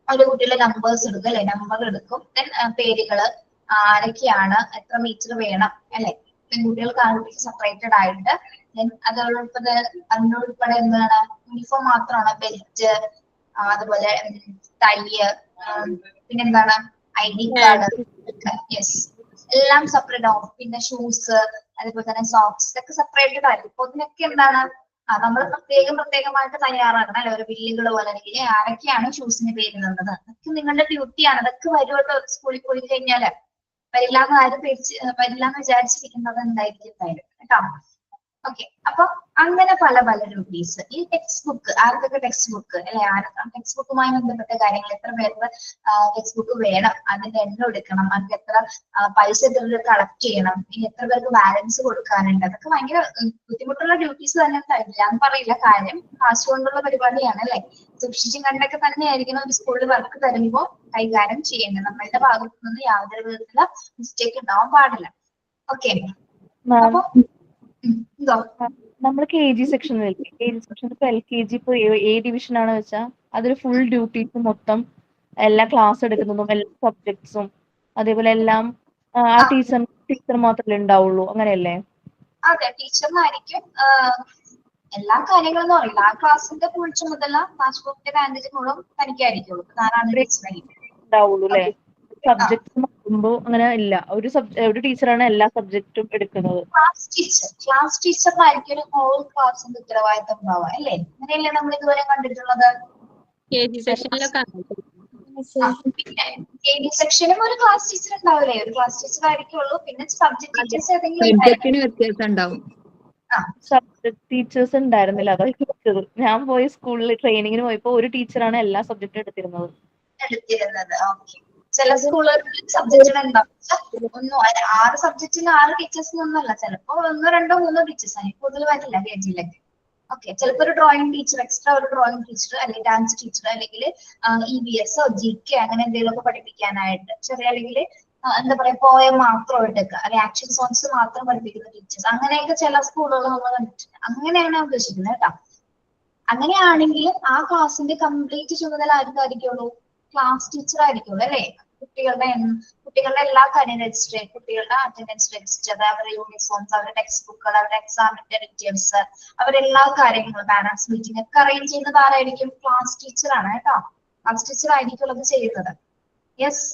ഒരു കുട്ടിയുടെ നമ്പേഴ്സ് എടുക്കും അല്ലെ, നമ്പർ എടുക്കും. ദെൻ പേരുകള്, ആരൊക്കെയാണ്, എത്ര മീറ്റർ വേണം അല്ലെ, പെൺകുട്ടികൾക്ക് ആൺകുട്ടിക്ക് സെപ്പറേറ്റഡ് ആയിട്ട്. ദെൻ അതിനോടുൾപ്പെടെ എന്താണ്, യൂണിഫോം മാത്രമാണ്, ബെൽറ്റ്, അതുപോലെ ടൈ, പിന്നെന്താണ് ID കാർഡ്, യെസ്, എല്ലാം സെപ്പറേറ്റ് ആവും. പിന്നെ ഷൂസ്, അതുപോലെ തന്നെ സോക്സ്, ഇതൊക്കെ സെപ്പറേറ്റഡ് ആയിരിക്കും. അപ്പൊ ഇതിനൊക്കെ എന്താണ് നമ്മൾ പ്രത്യേകമായിട്ട് തയ്യാറാക്കണം അല്ലെ, ഒരു ബില്ലുകൾ പോലെ. അല്ലെങ്കിൽ ആരൊക്കെയാണ് ഷൂസിന് പേര് തന്നത്, അതൊക്കെ നിങ്ങളുടെ ഡ്യൂട്ടിയാണ്. അതൊക്കെ വരുമല്ലോ സ്കൂളിൽ പോയി കഴിഞ്ഞാല്. വരില്ലാന്ന് വരില്ലാന്ന് വിചാരിച്ചിരിക്കുന്നത് എന്തായിരിക്കും കേട്ടോ. ഓക്കെ, അപ്പൊ അങ്ങനെ പല ഡ്യൂട്ടീസ്. ഈ ടെക്സ്റ്റ് ബുക്ക്, ആർക്കൊക്കെ ടെക്സ്റ്റ് ബുക്ക് അല്ലെ, ടെക്സ്റ്റ് ബുക്കുമായി ബന്ധപ്പെട്ട കാര്യങ്ങൾ, എത്ര പേർക്ക് ടെക്സ്റ്റ് ബുക്ക് വേണം, അതിന്റെ എണ്ണം എടുക്കണം, അതിന് എത്ര പൈസ എത്ര കളക്ട് ചെയ്യണം, ഇനി എത്ര പേർക്ക് ബാലൻസ് കൊടുക്കാനുണ്ട്, അതൊക്കെ ഭയങ്കര ബുദ്ധിമുട്ടുള്ള ഡ്യൂട്ടീസ് തന്നെ. ഇല്ലാന്ന് പറയില്ല, കാര്യം കാശ് കൊണ്ടുള്ള പരിപാടിയാണ് അല്ലെ. സൂക്ഷിച്ചും കണ്ടൊക്കെ തന്നെയായിരിക്കണം ഒരു സ്കൂളിൽ വർക്ക് തരുമ്പോൾ കൈകാര്യം ചെയ്യേണ്ടത്. നമ്മളുടെ ഭാഗത്തു നിന്ന് യാതൊരു വിധത്തിലുള്ള മിസ്റ്റേക്ക് ഉണ്ടാവാൻ പാടില്ല. ഓക്കെ, അപ്പൊ നമ്മൾ KG സെക്ഷനിൽ ഇപ്പൊ LKG ഇപ്പൊ A ഡിവിഷൻ ആണ് വെച്ചാൽ അതിൽ ഫുൾ ഡ്യൂട്ടീസ് മൊത്തം എല്ലാ ക്ലാസ് എടുക്കുന്നതും എല്ലാ സബ്ജക്ട്സും അതേപോലെ എല്ലാം ആ ടീച്ചർ മാത്രമേ ഉണ്ടാവുള്ളൂ, അങ്ങനെയല്ലേ? അതെ, ടീച്ചറിനായിരിക്കും എല്ലാ കാര്യങ്ങളും പറയില്ല. ആ ക്ലാസ്സിന്റെ ഫുൾ ചുമതല, ക്ലാസ് റൂമിന്റെ മാനേജ് മുഴുവൻ തനിക്കായിരിക്കുള്ളൂ. ഉണ്ടാവുള്ളൂ അല്ലെ. സബ്ജക്ട് നോക്കുമ്പോ അങ്ങനെ ഇല്ല, ഒരു ടീച്ചറാണ് എല്ലാ സബ്ജക്റ്റും എടുക്കുന്നത്. ക്ലാസ് ടീച്ചറിനായിരിക്കും ഒരു ഹോൾ ക്ലാസിന്റെ ഉത്തരവാദിത്തം ഉണ്ടാവുക അല്ലേ? അങ്ങനെയല്ലേ നമ്മൾ ഇതുവരെ കണ്ടിട്ടുള്ളത്? പിന്നെ KG സെക്ഷനും ഒരു ക്ലാസ് ടീച്ചർ ഉണ്ടാവില്ലേ? ഒരു ക്ലാസ് ടീച്ചർ ആയിരിക്കുള്ളൂ. പിന്നെ സബ്ജക്ട് ടീച്ചേഴ്സ് ഏതെങ്കിലും സബ്ജക്ട് ടീച്ചേഴ്സ് ഉണ്ടായിരുന്നില്ല, അതാ ചോദിച്ചത്. ഞാൻ പോയ സ്കൂളിൽ ട്രെയിനിങ്ങിന് പോയപ്പോ ഒരു ടീച്ചറാണ് എല്ലാ സബ്ജക്റ്റും എടുത്തിരുന്നത്. ഓക്കെ, ചില സ്കൂളുകളിൽ സബ്ജക്റ്റുകൾ ഉണ്ടാവും. 6 സബ്ജക്റ്റിന് 6 ടീച്ചേഴ്സ് ഒന്നല്ല, ചിലപ്പോ 1, 2, 3 ടീച്ചേഴ്സ് ആണ്, കൂടുതൽ വരില്ല KGയിലൊക്കെ. ഓക്കെ, ചിലപ്പോ ഒരു ഡ്രോയിങ് ടീച്ചർ, എക്സ്ട്രാ ഒരു ഡ്രോയിങ് ടീച്ചർ, അല്ലെങ്കിൽ ഡാൻസ് ടീച്ചർ, അല്ലെങ്കിൽ EVS GK അങ്ങനെ എന്തെങ്കിലുമൊക്കെ പഠിപ്പിക്കാനായിട്ട്, ചെറിയ അല്ലെങ്കിൽ എന്താ പറയാ പോയം മാത്രം എടുക്കുക, റിയാക്ഷൻ സോങ്സ് മാത്രം പഠിപ്പിക്കുന്ന ടീച്ചേഴ്സ്, അങ്ങനെയൊക്കെ ചില സ്കൂളുകൾ നമ്മൾ കണ്ടിട്ടുണ്ട്. അങ്ങനെയാണ് ഞാൻ ഉദ്ദേശിക്കുന്നത് കേട്ടോ. അങ്ങനെയാണെങ്കിലും ആ ക്ലാസ്സിന്റെ കംപ്ലീറ്റ് ചുമതല ആർക്കായിരിക്കുള്ളൂ? ക്ലാസ് ടീച്ചർ ആയിരിക്കുള്ളൂ അല്ലെ? കുട്ടികളുടെ എല്ലാ കാര്യം രജിസ്റ്റർ ചെയ്യും, കുട്ടികളുടെ അറ്റൻഡൻസ് രജിസ്റ്റർ, അവരുടെ യൂണിഫോംസ്, അവരുടെ ടെക്സ്റ്റ് ബുക്കുകൾ, അവരുടെ എക്സാമിന്റെ ഡീറ്റെയിൽസ്, അവരെല്ലാ കാര്യങ്ങളും പാരന്റ്സ് മീറ്റിംഗ് ഒക്കെ അറേഞ്ച് ചെയ്യുന്നത് ആരായിരിക്കും? ക്ലാസ് ടീച്ചർ ആണ് കേട്ടോ. ക്ലാസ് ടീച്ചർ ആയിരിക്കും അത് ചെയ്യുന്നത്. യെസ്,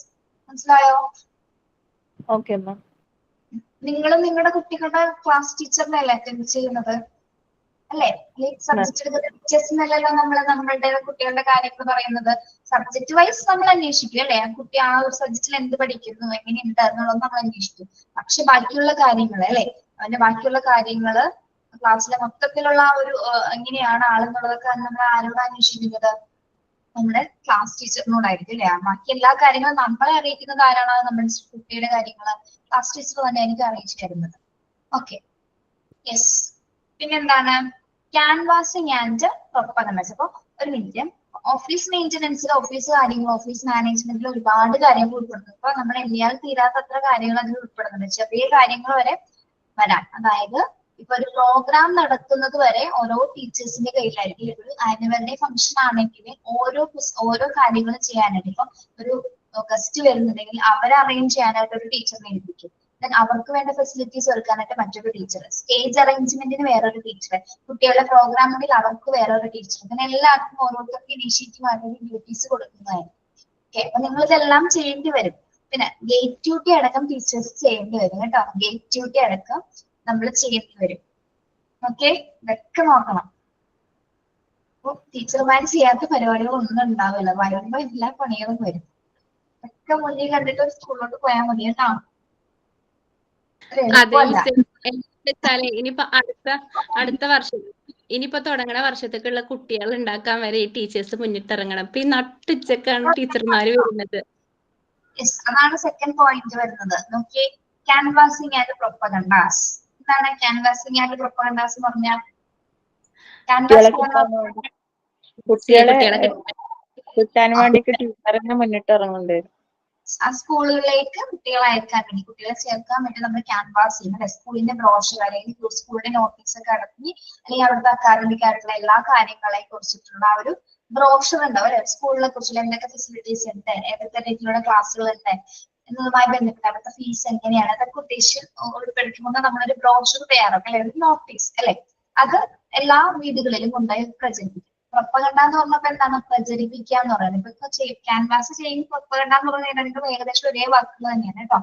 മനസ്സിലായോ? Okay ma'am. നിങ്ങളും നിങ്ങളുടെ കുട്ടികളുടെ ക്ലാസ് ടീച്ചറിനെ അല്ലേ അറ്റൻഡ് ചെയ്യുന്നത് അല്ലേ? സബ്ജക്ട് എടുക്കുന്ന ടീച്ചേഴ്സിനല്ലല്ലോ നമ്മളുടെ കുട്ടികളുടെ കാര്യങ്ങൾ പറയുന്നത്. സബ്ജക്ട് വൈസ് നമ്മൾ അന്വേഷിക്കും അല്ലെ? ആ കുട്ടി ആ ഒരു സബ്ജക്റ്റിൽ എന്ത് പഠിക്കുന്നു, എങ്ങനെയുണ്ട് എന്നുള്ളത് നമ്മൾ അന്വേഷിക്കും. പക്ഷെ ബാക്കിയുള്ള കാര്യങ്ങൾ അല്ലെ, അവന്റെ ബാക്കിയുള്ള കാര്യങ്ങള് ക്ലാസ്സിലെ മൊത്തത്തിലുള്ള ആ ഒരു എങ്ങനെയാണ് ആളെന്നുള്ളതൊക്കെ നമ്മൾ ആരോട് അന്വേഷിക്കുന്നത്? നമ്മുടെ ക്ലാസ് ടീച്ചറിനോടായിരിക്കും അല്ലെ? ബാക്കി എല്ലാ കാര്യങ്ങളും നമ്മളെ അറിയിക്കുന്നത് ആരാണ്? നമ്മുടെ കുട്ടിയുടെ കാര്യങ്ങള് ക്ലാസ് ടീച്ചർ തന്നെ എനിക്ക് അറിയിച്ചു തരുന്നത്. Okay, yes. പിന്നെന്താണ്? Canvassing and propagandas. അപ്പൊ ഒരു മിനിറ്റ്, ഓഫീസ് മെയിൻ്റനൻസിൽ ഓഫീസ് കാര്യങ്ങൾ, ഓഫീസ് മാനേജ്മെന്റിൽ ഒരുപാട് കാര്യങ്ങൾ ഉൾപ്പെടുന്നു. ഇപ്പൊ നമ്മൾ എണ്ണിയാൽ തീരാത്തത്ര കാര്യങ്ങൾ അതിൽ ഉൾപ്പെടുന്നുണ്ട്. ചെറിയ കാര്യങ്ങൾ വരെ വരാൻ. അതായത് ഇപ്പൊ ഒരു പ്രോഗ്രാം നടത്തുന്നത് വരെ ഓരോ ടീച്ചേഴ്സിന്റെ കയ്യിലായിരിക്കും. ഒരു ആനുവൽ ഡേ ഫംഗ്ഷൻ ആണെങ്കിൽ ഓരോ കാര്യങ്ങളും ചെയ്യാനായിട്ട്, ഇപ്പൊ ഒരു ഗസ്റ്റ് വരുന്നുണ്ടെങ്കിൽ അവരെ അറേഞ്ച് ചെയ്യാനായിട്ട് ഒരു ടീച്ചറിനെ ഏൽപ്പിക്കും. അവർക്ക് വേണ്ട ഫെസിലിറ്റീസ് ഒരുക്കാനായിട്ട് മറ്റൊരു ടീച്ചർ, സ്റ്റേജ് അറേഞ്ച്മെന്റിന് വേറൊരു ടീച്ചർ, കുട്ടികളുടെ പ്രോഗ്രാമിൽ അവർക്ക് വേറൊരു ടീച്ചർ, അങ്ങനെ എല്ലാവർക്കും ഓരോരുത്തർക്ക് ഇനീഷ്യേറ്റീവ് ആയിട്ട് ഡ്യൂട്ടീസ് കൊടുക്കുന്നതായിരിക്കും. ഓക്കെ, അപ്പൊ നിങ്ങൾ ഇതെല്ലാം ചെയ്യേണ്ടി വരും. പിന്നെ ഗേറ്റ് ഡ്യൂട്ടി അടക്കം ടീച്ചേഴ്സ് ചെയ്യേണ്ടി വരും കേട്ടോ. ഗേറ്റ് ഡ്യൂട്ടി അടക്കം നമ്മൾ ചെയ്യേണ്ടി വരും. ഓക്കെ, ഇതൊക്കെ നോക്കണം. അപ്പൊ ടീച്ചർമാർ ചെയ്യാത്ത പരിപാടികൾ ഒന്നും ഉണ്ടാവില്ല. വരുമ്പോ എല്ലാ പണികളും വരും. ഒക്കെ മുന്നിൽ കണ്ടിട്ട് സ്കൂളിലോട്ട് പോയാൽ മതി കേട്ടോ. അതെ മിസ്. വെച്ചാലേ ഇനിയിപ്പോ അടുത്ത വർഷം, ഇനിയിപ്പോ തുടങ്ങണ വർഷത്തേക്കുള്ള കുട്ടികൾ ഉണ്ടാക്കാൻ വരെ ഈ ടീച്ചേഴ്സ് മുന്നിട്ടിറങ്ങണം. ഇപ്പൊ ഈ നട്ടുച്ചക്കാണ് ടീച്ചർമാര് വരുന്നത്. അതാണ് സെക്കൻഡ് പോയിന്റ് വരുന്നത്. നോക്കിയേ, ക്യാൻവാസിങ് ആൻഡ് പ്രൊപ്പഗൻഡാസ്. എന്താണ് ക്യാൻവാസിങ് ആൻഡ് പ്രൊപ്പഗൻഡാസ് എന്ന് പറഞ്ഞാൽ? കുട്ടികളെ കിട്ടാൻ വേണ്ടിട്ട് ടീച്ചറിന് മുന്നിട്ട് ഇറങ്ങുന്നുണ്ട്. ആ സ്കൂളുകളിലേക്ക് കുട്ടികളെ അയക്കാൻ വേണ്ടി, കുട്ടികളെ ചേർക്കാൻ വേണ്ടി നമ്മൾ ക്യാൻവാസ് ചെയ്യും. സ്കൂളിന്റെ ബ്രോഷർ അല്ലെങ്കിൽ സ്കൂളിന്റെ നോട്ടീസ് ഒക്കെ അടക്കി, അല്ലെങ്കിൽ അവിടുത്തെ അക്കാദമിക് ആയിട്ടുള്ള എല്ലാ കാര്യങ്ങളെ കുറിച്ചിട്ടുള്ള ആ ഒരു ബ്രോഷർ ഉണ്ടാവും അല്ലെ? സ്കൂളിനെ കുറിച്ചുള്ള എന്തൊക്കെ ഫെസിലിറ്റീസ് ഉണ്ട്, ഏതൊക്കെ രീതിയിലുള്ള ക്ലാസ്സുകൾ ഉണ്ട് എന്നതുമായി ബന്ധപ്പെട്ട് അവിടുത്തെ ഫീസ് എങ്ങനെയാണ്, അതൊക്കെ ഉദ്ദേശിച്ച് ഉൾപ്പെടുത്തിക്കൊണ്ട് നമ്മളൊരു ബ്രോഷർ തയ്യാറാക്കും അല്ലെ? ഒരു നോട്ടീസ് അല്ലെ? അത് എല്ലാ വീടുകളിലും കൊണ്ടുപോയി പ്രചരിപ്പിക്കും. പ്രൊപ്പഗണ്ട എന്ന് പറഞ്ഞപ്പോ എന്താണ്? പ്രചരിപ്പിക്കുക എന്ന് പറയുന്നത്. ഇപ്പൊ ക്യാൻവാസ് ചെയ്യും, പ്രൊപ്പഗണ്ട എന്ന് പറയുന്നത് രണ്ടും ഏകദേശം ഒരേ വാക്കുകൾ തന്നെയാണ് കേട്ടോ.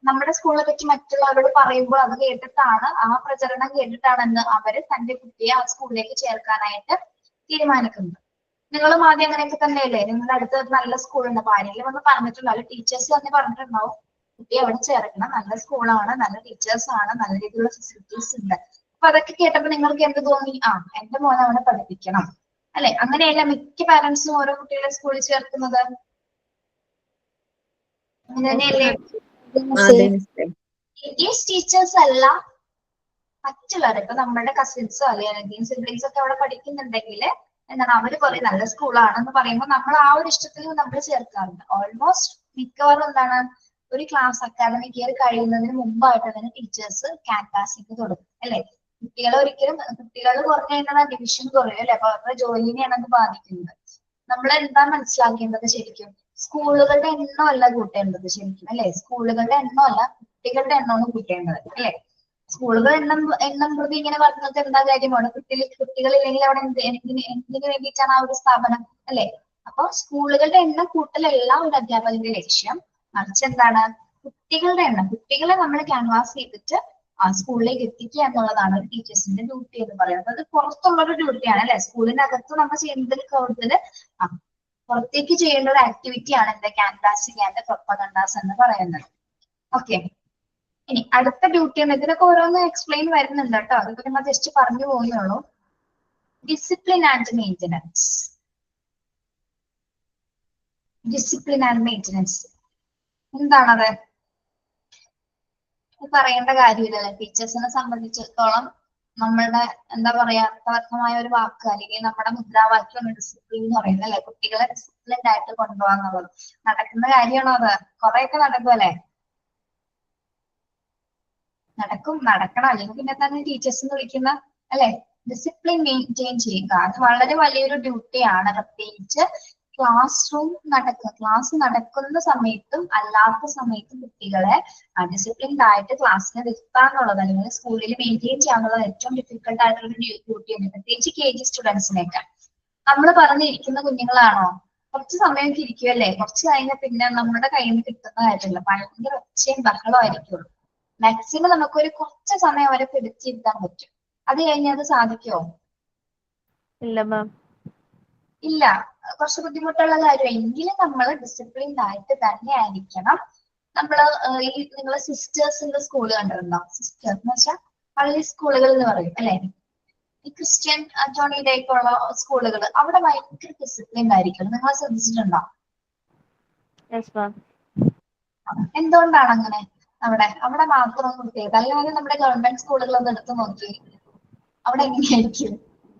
നമ്മുടെ സ്കൂളിനെ പറ്റി മറ്റുള്ളവരോട് പറയുമ്പോൾ അത് കേട്ടിട്ടാണ്, ആ പ്രചരണം കേട്ടിട്ടാണെന്ന് അവര് തന്റെ കുട്ടിയെ ആ സ്കൂളിലേക്ക് ചേർക്കാനായിട്ട് തീരുമാനിക്കുന്നത്. നിങ്ങളും ആദ്യം അങ്ങനെയൊക്കെ തന്നെയല്ലേ? നിങ്ങളുടെ അടുത്ത് നല്ല സ്കൂളുണ്ട്, അപ്പൊ ആരെങ്കിലും വന്ന് പറഞ്ഞിട്ടുണ്ടോ? ടീച്ചേഴ്സ് തന്നെ പറഞ്ഞിട്ടുണ്ടാവും കുട്ടിയെ അവിടെ ചേർക്കണം, നല്ല സ്കൂളാണ്, നല്ല ടീച്ചേഴ്സ് ആണ്, നല്ല രീതിയിലുള്ള ഫെസിലിറ്റീസ് ഉണ്ട്. അപ്പൊ അതൊക്കെ കേട്ടപ്പോ നിങ്ങൾക്ക് എന്ത് തോന്നി? ആ, എന്റെ മോനെ അവിടെ പഠിപ്പിക്കണം അല്ലെ? അങ്ങനെയല്ല മിക്ക പാരന്റ്സും ഓരോ കുട്ടികളെ സ്കൂളിൽ ചേർക്കുന്നത്. അങ്ങനെ തന്നെയല്ലേ? ടീച്ചേഴ്സ് അല്ല മറ്റുള്ളവർ, ഇപ്പൊ നമ്മുടെ കസിൻസോ അല്ലെങ്കിൽ സിബ്ലിങ്സ് ഒക്കെ അവിടെ പഠിക്കുന്നുണ്ടെങ്കിൽ എന്താണ്, അവര് പറയും നല്ല സ്കൂളാണെന്ന് പറയുമ്പോൾ നമ്മൾ ആ ഒരു ഇഷ്ടത്തിൽ നമ്മൾ ചേർക്കാറുണ്ട്. ഓൾമോസ്റ്റ് മിക്കവാറും എന്താണ്, ഒരു ക്ലാസ് അക്കാദമിക് ഇയർ കഴിയുന്നതിന് മുമ്പായിട്ട് തന്നെ ടീച്ചേഴ്സ് ക്യാൻവാസിങ് തുടങ്ങും അല്ലെ? കുട്ടികൾ കുറഞ്ഞു കഴിഞ്ഞാൽ ഡിവിഷൻ കുറയും അല്ലെ? അപ്പൊ അവരുടെ ജോലിനെയാണ് അത് ബാധിക്കുന്നത്. നമ്മൾ എന്താ മനസ്സിലാക്കേണ്ടത്? ശരിക്കും സ്കൂളുകളുടെ എണ്ണമല്ല കൂട്ടേണ്ടത് ശരിക്കും അല്ലെ? സ്കൂളുകളുടെ എണ്ണമല്ല, കുട്ടികളുടെ എണ്ണമാണ് കൂട്ടേണ്ടത് അല്ലെ? സ്കൂളുകൾ എണ്ണം പ്രതി ഇങ്ങനെ പറഞ്ഞത് എന്താ കാര്യമാണ്? കുട്ടികളില്ലെങ്കിൽ അവിടെ എന്തിനു വേണ്ടിയിട്ടാണ് ആ ഒരു സ്ഥാപനം അല്ലെ? അപ്പൊ സ്കൂളുകളുടെ എണ്ണം കൂട്ടലല്ല ഒരു അധ്യാപകന്റെ ലക്ഷ്യം. മറിച്ച് എന്താണ്? കുട്ടികളുടെ എണ്ണം, കുട്ടികളെ നമ്മൾ ക്യാൻവാസ് ചെയ്തിട്ട് ആ സ്കൂളിലേക്ക് എത്തിക്കുക എന്നുള്ളതാണ് ഒരു ടീച്ചേഴ്സിന്റെ ഡ്യൂട്ടി എന്ന് പറയുന്നത്. അത് പുറത്തുള്ള ഒരു ഡ്യൂട്ടിയാണ് അല്ലെ? സ്കൂളിനകത്ത് നമ്മൾ ചെയ്യുന്നതിൽ കൂടുതൽ പുറത്തേക്ക് ചെയ്യേണ്ട ഒരു ആക്ടിവിറ്റിയാണ് എന്താ? ക്യാൻവാസിങ് ആൻഡ് പ്രൊപ്പഗൻഡാസ് എന്ന് പറയുന്നത്. ഓക്കെ, ഇനി അടുത്ത ഡ്യൂട്ടി എന്ന് ഇതിനൊക്കെ ഓരോന്ന് എക്സ്പ്ലെയിൻ വരുന്നുണ്ട് കേട്ടോ. അതൊക്കെ നമ്മൾ ജസ്റ്റ് പറഞ്ഞു പോകുന്നുള്ളൂ. Discipline and maintenance. Discipline and maintenance എന്താണത്? പറയേണ്ട കാര്യമില്ലല്ലോ. ടീച്ചേഴ്സിനെ സംബന്ധിച്ചിടത്തോളം നമ്മളുടെ എന്താ പറയാ അർത്ഥവത്തമായ ഒരു വാക്ക് അല്ലെങ്കിൽ നമ്മുടെ മുദ്രാവാക്യമാണ് ഡിസിപ്ലിൻ എന്ന് പറയുന്നത് അല്ലെ. കുട്ടികളെ ഡിസിപ്ലിൻഡ് ആയിട്ട് കൊണ്ടുപോകാന്നുള്ളത് നടക്കുന്ന കാര്യമാണോ അത്? കുറെയൊക്കെ നടക്കും അല്ലെ? നടക്കണം അല്ലെങ്കിൽ പിന്നെ തന്നെ ടീച്ചേഴ്സിന് വിളിക്കുന്ന അല്ലെ. ഡിസിപ്ലിൻ മെയിൻറ്റെയിൻ ചെയ്യുക അത് വളരെ വലിയൊരു ഡ്യൂട്ടിയാണ്. പ്രത്യേകിച്ച് ക്ലാസ് നടക്കുന്ന സമയത്തും അല്ലാത്ത സമയത്തും കുട്ടികളെ ഡിസിപ്ലിൻഡ് ആയിട്ട് ക്ലാസ്സിൽ നിർത്താന്നുള്ളത് അല്ലെങ്കിൽ സ്കൂളിൽ മെയിൻറ്റെയിൻ ചെയ്യാന്നുള്ളത് ഏറ്റവും ഡിഫിക്കൽട്ട് ആയിട്ടുള്ള ഡ്യൂട്ടിയാണ്. പ്രത്യേകിച്ച് KG സ്റ്റുഡൻസിനേക്കാൾ. നമ്മൾ പറഞ്ഞിരിക്കുന്ന കുഞ്ഞുങ്ങളാണോ കുറച്ച് സമയമൊക്കെ ഇരിക്കുമല്ലേ, കുറച്ച് കഴിഞ്ഞാൽ പിന്നെ നമ്മുടെ കയ്യിൽ നിന്ന് കിട്ടുന്ന കാര്യമില്ല. ഭയങ്കര ഒച്ചയും ബഹളവും ആയിരിക്കുള്ളൂ. മാക്സിമം നമുക്കൊരു കുറച്ച് സമയം വരെ പിടിച്ചിരുത്താൻ പറ്റും. അത് കഴിഞ്ഞാൽ അത് സാധിക്കുമോ? ഇല്ല മാം. ഇല്ല, കുറച്ച് ബുദ്ധിമുട്ടുള്ള കാര്യം. എങ്കിലും നമ്മൾ ഡിസിപ്ലിൻഡ് ആയിട്ട് തന്നെ ആയിരിക്കണം. നമ്മള് ഈ നിങ്ങൾ സിസ്റ്റേഴ്സിന്റെ സ്കൂൾ കണ്ടിട്ടുണ്ടോ? സിസ്റ്റേഴ്സ് എന്ന് വെച്ചാൽ പള്ളി സ്കൂളുകൾ എന്ന് പറയും അല്ലെ. ഈ ക്രിസ്ത്യൻ ജോണി ടൈപ്പുള്ള സ്കൂളുകൾ അവിടെ ഭയങ്കര ഡിസിപ്ലിൻഡ് ആയിരിക്കും. നിങ്ങൾ ശ്രദ്ധിച്ചിട്ടുണ്ടോ? Yes ma'am. എന്തുകൊണ്ടാണ് അങ്ങനെ? അവിടെ മാത്രം കുട്ടികൾ അല്ലാതെ നമ്മുടെ ഗവൺമെന്റ് സ്കൂളുകളൊന്നും എടുത്ത് നോക്കി അവിടെ എങ്ങനെയായിരിക്കും?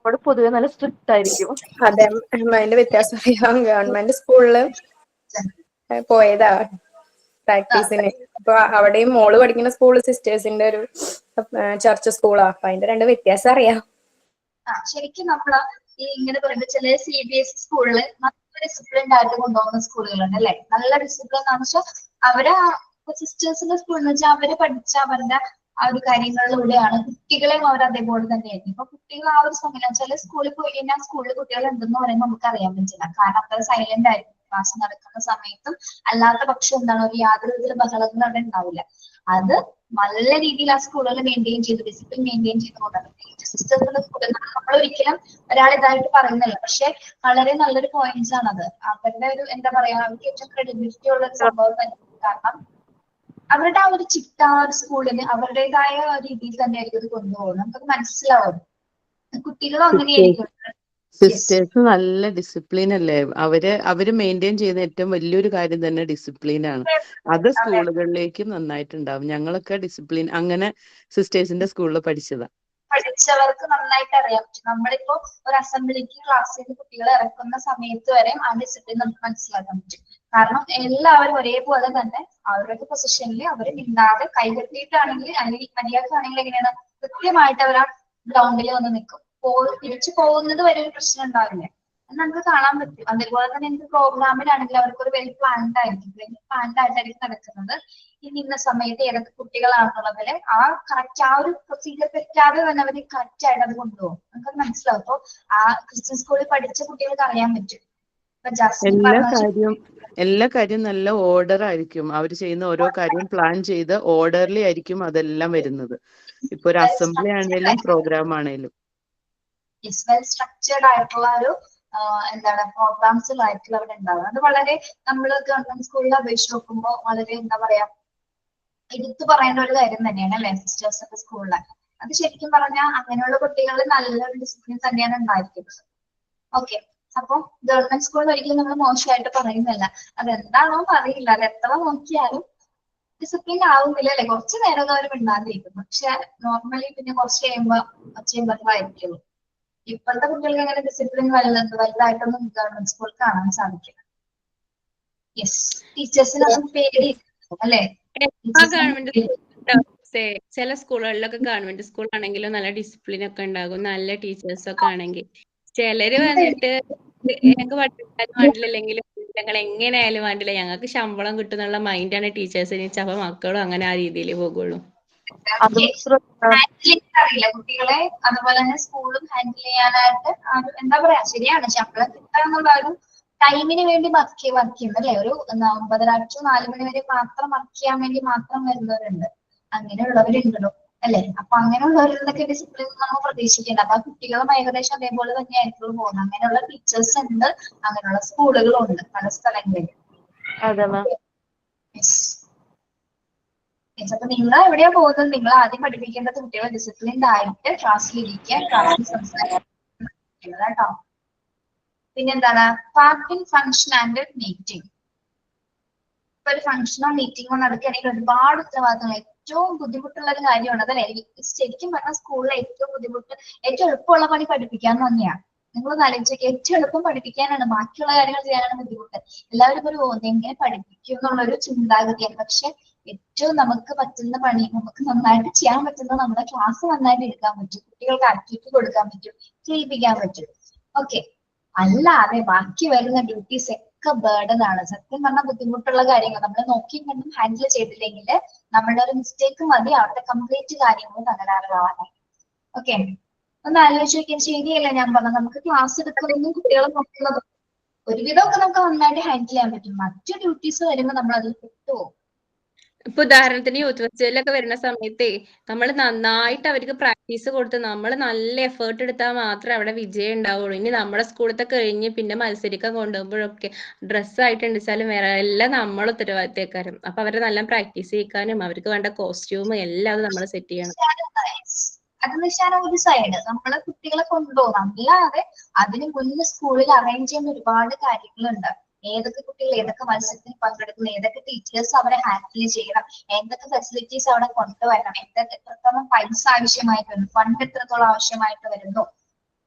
അവിടെ പൊതുവെ നല്ല സ്ട്രിക്റ്റ് ആയിരിക്കും. അതെ, അതിന്റെ വ്യത്യാസം അറിയാം. ഗവൺമെന്റ് സ്കൂളില് പോയതാ പ്രാക്ടീസിന്. അപ്പൊ അവിടെയും മോള് പഠിക്കുന്ന സ്കൂള് സിസ്റ്റേഴ്സിന്റെ ഒരു ചർച്ച് സ്കൂളാ. അപ്പൊ അതിന്റെ രണ്ട് വ്യത്യാസം അറിയാം. ശരിക്കും നമ്മള് ഈ ഇങ്ങനെ പറയുമ്പോൾ ചില CBSE സ്കൂളില് നല്ല ഡിസിപ്ലിൻഡ് ആയിട്ട് കൊണ്ടുപോകുന്ന സ്കൂളുകളുണ്ട് അല്ലെ. നല്ല ഡിസിപ്ലിൻ എന്ന് വെച്ചാൽ അവര് സിസ്റ്റേഴ്സിന്റെ സ്കൂൾ എന്ന് വെച്ചാൽ അവര് പഠിച്ച അവരുടെ ആ ഒരു കാര്യങ്ങളിലൂടെയാണ് കുട്ടികളെയും അവർ അതേപോലെ തന്നെയായിരിക്കും. ഇപ്പൊ കുട്ടികൾ ആ ഒരു സമയം ചില സ്കൂളിൽ പോയി കഴിഞ്ഞാൽ സ്കൂളിൽ കുട്ടികൾ ഉണ്ടെന്ന് പറയുമ്പോൾ നമുക്ക് അറിയാൻ പറ്റില്ല. കാരണം അത്ര സൈലന്റ് ആയിരിക്കും ക്ലാസ് നടക്കുന്ന സമയത്തും. അല്ലാത്ത പക്ഷം എന്താണ് ഒരു യാതൊരു വിധ ബഹളങ്ങളും അവിടെ ഉണ്ടാവില്ല. അത് നല്ല രീതിയിൽ ആ സ്കൂളുകൾ മെയിൻറ്റെയിൻ ചെയ്ത് ഡിസിപ്ലിൻ മെയിൻറ്റെയിൻ ചെയ്തുകൊണ്ടാണ്. സിസ്റ്റേഴ്സിന്റെ സ്കൂളിൽ നമ്മൾ ഒരിക്കലും ഒരാൾ ഇതായിട്ട് പറയുന്നില്ല, പക്ഷെ വളരെ നല്ലൊരു പോയിന്റ്സ് ആണത്. അവരുടെ ഒരു എന്താ പറയാ അവർക്ക് ഏറ്റവും ക്രെഡിബിലിറ്റി ഉള്ള ഒരു സംഭവം തന്നെ. കാരണം അവരുടെ ആ ഒരു ചിട്ട സ്കൂളിന് അവരുടേതായ രീതിയിൽ തന്നെ ആയിരിക്കും ഇത് കൊണ്ടുപോകുന്നത്. നമുക്കത് മനസ്സിലാവും. കുട്ടികളും അങ്ങനെയായിരിക്കും. സിസ്റ്റേഴ്സ് നല്ല ഡിസിപ്ലിൻ അല്ലേ. അവര് മെയിൻറ്റെയിൻ ചെയ്യുന്ന ഏറ്റവും വലിയൊരു കാര്യം തന്നെ ഡിസിപ്ലിൻ ആണ്. അത് സ്കൂളുകളിലേക്കും നന്നായിട്ടുണ്ടാവും. ഞങ്ങളൊക്കെ ഡിസിപ്ലിൻ അങ്ങനെ സിസ്റ്റേഴ്സിന്റെ സ്കൂളിൽ പഠിച്ചവർക്ക് നന്നായിട്ട് അറിയാൻ പറ്റും. നമ്മളിപ്പോ ഒരു അസംബ്ലിക്ക് ക്ലാസ്സിൽ കുട്ടികളെ ഇറക്കുന്ന സമയത്ത് വരെ ആ ഡിസിപ്ലിൻ നമുക്ക് മനസ്സിലാക്കാൻ പറ്റും. കാരണം എല്ലാവരും ഒരേപോലെ തന്നെ അവരുടെ പൊസിഷനിൽ അവർ മിണ്ടാതെ കൈകെട്ടിയിട്ടാണെങ്കിൽ അല്ലെങ്കിൽ മര്യാദക്കാണെങ്കിൽ എങ്ങനെയാണ് കൃത്യമായിട്ട് അവർ ആ ഗ്രൗണ്ടിൽ വന്ന് നിൽക്കും. തിരിച്ചു പോകുന്നത് വരെ ഒരു പ്രശ്നം ഉണ്ടാവില്ല. അത് നമുക്ക് കാണാൻ പറ്റും. അതേപോലെ തന്നെ എന്ത് പ്രോഗ്രാമിലാണെങ്കിൽ അവർക്ക് ഒരു വെൽ പ്ലാൻഡ് ആയിരിക്കും. ആയിട്ടായിരിക്കും നടക്കുന്നത്. ഇനി ഇന്ന സമയത്ത് ഏതൊക്കെ കുട്ടികളാണെന്നുള്ളതിൽ ആ കറക്റ്റ് ആ ഒരു പ്രൊസീജിയർ തെറ്റാതെ തന്നെ അവർ കറക്റ്റ് ആയിട്ട് അത് കൊണ്ടുപോകും. നമുക്കത് മനസ്സിലാവും. അപ്പൊ ആ ക്രിസ്ത്യൻ സ്കൂളിൽ പഠിച്ച കുട്ടികൾക്ക് അറിയാൻ പറ്റും. ഇപ്പൊ ജാസ്മിൻ എല്ലാ കാര്യം നല്ല ഓർഡർ ആയിരിക്കും. അവർ ചെയ്യുന്ന ഓരോ കാര്യം പ്ലാൻ ചെയ്ത് ഓർഡർലി ആയിരിക്കും അതെല്ലാം വരുന്നത്. ഇപ്പൊ ഒരു അസംബ്ലി ആണെങ്കിലും പ്രോഗ്രാം ആണെങ്കിലും വെൽ സ്ട്രക്ചേർഡ് ആയിട്ടുള്ള ഒരു എന്താണ് പ്രോഗ്രാംസിലായിട്ടുള്ള അവിടെ ഉണ്ടാവുക. അത് വളരെ നമ്മൾ ഗവൺമെന്റ് സ്കൂളിൽ അപേക്ഷിച്ച് നോക്കുമ്പോൾ വളരെ എന്താ പറയാ എടുത്തു പറയേണ്ട ഒരു കാര്യം തന്നെയാണ് അല്ലെ. സിസ്റ്റേഴ്സിന്റെ സ്കൂളില് അത് ശരിക്കും പറഞ്ഞാൽ അങ്ങനെയുള്ള കുട്ടികളിൽ നല്ലൊരു ഡിസിപ്ലിൻ തന്നെയാണ് ഉണ്ടായിരിക്കുന്നത്. ഓക്കെ, അപ്പൊ ഗവൺമെന്റ് സ്കൂളിൽ ഒരിക്കലും നമ്മൾ മോശമായിട്ട് പറയുന്നില്ല. അതെന്താണോ അറിയില്ല. അത് എത്ര നോക്കിയാലും ഡിസിപ്ലിൻ ആവുന്നില്ല അല്ലെ. കുറച്ചു നേരം അവർ മിണ്ടാതിരിക്കും. പക്ഷെ നോർമലി പിന്നെ കുറച്ച് കഴിയുമ്പോൾ ഒച്ചയും ഇപ്പോഴത്തെ കുട്ടികൾക്ക് അങ്ങനെ ഡിസിപ്ലിൻ വലുതായിട്ടൊന്നും ഗവൺമെന്റ് സ്കൂളിൽ കാണാൻ സാധിക്കില്ല. യെസ്, ടീച്ചേഴ്സിനൊന്നും പേടി അല്ലെ. ചില സ്കൂളുകളിലൊക്കെ ഗവൺമെന്റ് സ്കൂൾ ആണെങ്കിലും നല്ല ഡിസിപ്ലിൻ ഒക്കെ ഉണ്ടാകും. നല്ല ടീച്ചേഴ്സ് ഒക്കെ ആണെങ്കിൽ ചിലര് വന്നിട്ട് ഞങ്ങൾക്ക് പഠിപ്പിക്കാനും വേണ്ടില്ലെങ്കിലും ഞങ്ങൾ എങ്ങനെയായാലും വേണ്ടില്ല, ഞങ്ങൾക്ക് ശമ്പളം കിട്ടുന്നുള്ള മൈൻഡാണ് ടീച്ചേഴ്സിന്. അപ്പൊ മക്കളും അങ്ങനെ ആ രീതിയിൽ പോകുള്ളൂ. അറിയില്ല കുട്ടികളെ. അതുപോലെ തന്നെ സ്കൂളും ഹാൻഡിൽ ചെയ്യാനായിട്ട് എന്താ പറയാ ശരിയാണ്. ശമ്പളം കിട്ടാന്നുള്ള ഒരു ടൈമിന് വേണ്ടി വർക്ക് ചെയ്യുന്നത് അല്ലെ. ഒരു 9:30 to 4 മണി വരെ മാത്രം വർക്ക് ചെയ്യാൻ വേണ്ടി മാത്രം വരുന്നവരുണ്ട്. അങ്ങനെയുള്ളവരുണ്ടല്ലോ അല്ലെ. അപ്പൊ അങ്ങനെയുള്ളവരിലൊക്കെ ഡിസിപ്ലിൻ നമ്മൾ പ്രതീക്ഷിക്കേണ്ട. അപ്പൊ കുട്ടികളും ഏകദേശം അതേപോലെ തന്നെ ആയിരിക്കും പോകുന്നത്. അങ്ങനെയുള്ള ടീച്ചേഴ്സ് ഉണ്ട്, അങ്ങനെയുള്ള സ്കൂളുകളും ഉണ്ട് പല സ്ഥലങ്ങളിൽ. അപ്പൊ നിങ്ങൾ എവിടെയാ പോകുന്നത്? നിങ്ങൾ ആദ്യം പഠിപ്പിക്കേണ്ടത് കുട്ടികളെ ഡിസിപ്ലിൻഡ് ആയിട്ട് ക്ലാസ്സിലിരിക്കുക, ക്ലാസ്സിൽ സംസാരിക്കുക കേട്ടോ. പിന്നെന്താണ് പാർട്ടിംഗ് ഫംഗ്ഷൻ ആൻഡ് മീറ്റിംഗ്. ഇപ്പൊ ഒരു ഫംഗ്ഷനോ മീറ്റിംഗോ നടക്കുകയാണെങ്കിൽ ഒരുപാട് ഉത്തരവാദിത്തങ്ങൾ ഏറ്റവും ബുദ്ധിമുട്ടുള്ള ഒരു കാര്യമാണ് അതല്ലേ. ശരിക്കും പറഞ്ഞാൽ സ്കൂളിലെ ഏറ്റവും ബുദ്ധിമുട്ട്, ഏറ്റവും എളുപ്പമുള്ള പണി പഠിപ്പിക്കാൻ തന്നെയാണ്. നിങ്ങൾ ആലോചിച്ചൊക്കെ, ഏറ്റവും എളുപ്പം പഠിപ്പിക്കാനാണ്, ബാക്കിയുള്ള കാര്യങ്ങൾ ചെയ്യാനാണ് ബുദ്ധിമുട്ട്. എല്ലാവരും ഒരു എങ്ങനെ പഠിപ്പിക്കും എന്നുള്ളൊരു ചിന്താഗതിയാണ്. പക്ഷെ ഏറ്റവും നമുക്ക് പറ്റുന്ന പണി, നമുക്ക് നന്നായിട്ട് ചെയ്യാൻ പറ്റുന്നത് നമ്മുടെ ക്ലാസ് നന്നായിട്ട് എടുക്കാൻ പറ്റും, കുട്ടികൾക്ക് ആക്ടിവിറ്റി കൊടുക്കാൻ പറ്റും, ചെയ്യിപ്പിക്കാൻ പറ്റും. ഓക്കെ, അല്ലാതെ ബാക്കി വരുന്ന ഡ്യൂട്ടീസ് ഒക്കെ ബേർഡൻ ആണ്. സത്യം പറഞ്ഞാൽ ബുദ്ധിമുട്ടുള്ള കാര്യങ്ങൾ നമ്മൾ നോക്കി കണ്ടും ഹാൻഡിൽ ചെയ്തില്ലെങ്കിൽ നമ്മളുടെ ഒരു മിസ്റ്റേക്ക് മതി അവിടുത്തെ കംപ്ലീറ്റ് കാര്യങ്ങൾ തകരാറിലാവാനായി. ഓക്കെ, ഒന്ന് ആലോചിച്ച് നോക്കിയാൽ ശരിയല്ല ഞാൻ പറഞ്ഞത്. നമുക്ക് ക്ലാസ് എടുക്കുന്നതും കുട്ടികളെ നോക്കുന്നതും ഒരുവിധമൊക്കെ നമുക്ക് നന്നായിട്ട് ഹാൻഡിൽ ചെയ്യാൻ പറ്റും. മറ്റു ഡ്യൂട്ടീസ് വരുമ്പോൾ നമ്മൾ അതിൽ പെട്ടുപോകും. ഇപ്പൊ ഉദാഹരണത്തിന് യൂത്ത് ഫെസ്റ്റിവലൊക്കെ വരുന്ന സമയത്തേ നമ്മൾ നന്നായിട്ട് അവർക്ക് പ്രാക്ടീസ് കൊടുത്ത് നമ്മൾ നല്ല എഫേർട്ട് എടുത്താൽ മാത്രമേ അവിടെ വിജയം ഉണ്ടാവുള്ളൂ. ഇനി നമ്മുടെ സ്കൂളത്തെ കഴിഞ്ഞ് പിന്നെ മത്സരിക്കാൻ കൊണ്ടുപോകുമ്പോഴൊക്കെ ഡ്രസ്സായിട്ട് ഉണ്ടിച്ചാലും വേറെ എല്ലാം നമ്മൾ ഉത്തരവാദിത്തക്കാരും. അപ്പൊ അവരെ നല്ല പ്രാക്ടീസ് ചെയ്യിക്കാനും അവർക്ക് വേണ്ട കോസ്റ്റ്യൂം എല്ലാം നമ്മൾ സെറ്റ് ചെയ്യണം. അതെന്ന് വെച്ചാൽ ഒരു സൈഡ് നമ്മള് കുട്ടികളെ കൊണ്ടുപോകും, അല്ലാതെ അതിന് മുന്നേ സ്കൂളിൽ അറേഞ്ച് ചെയ്യുന്ന ഒരുപാട് കാര്യങ്ങളുണ്ട്. ഏതൊക്കെ കുട്ടികൾ ഏതൊക്കെ മത്സരത്തിൽ പങ്കെടുക്കുന്നു, ഏതൊക്കെ ടീച്ചേഴ്സ് അവരെ ഹാൻഡിൽ ചെയ്യണം, എന്തൊക്കെ ഫെസിലിറ്റീസ് അവിടെ കൊണ്ടുവരണം, എത്രത്തോളം പൈസ ആവശ്യമായിട്ട് വരുന്നു, ഫണ്ട് എത്രത്തോളം ആവശ്യമായിട്ട് വരുന്നു,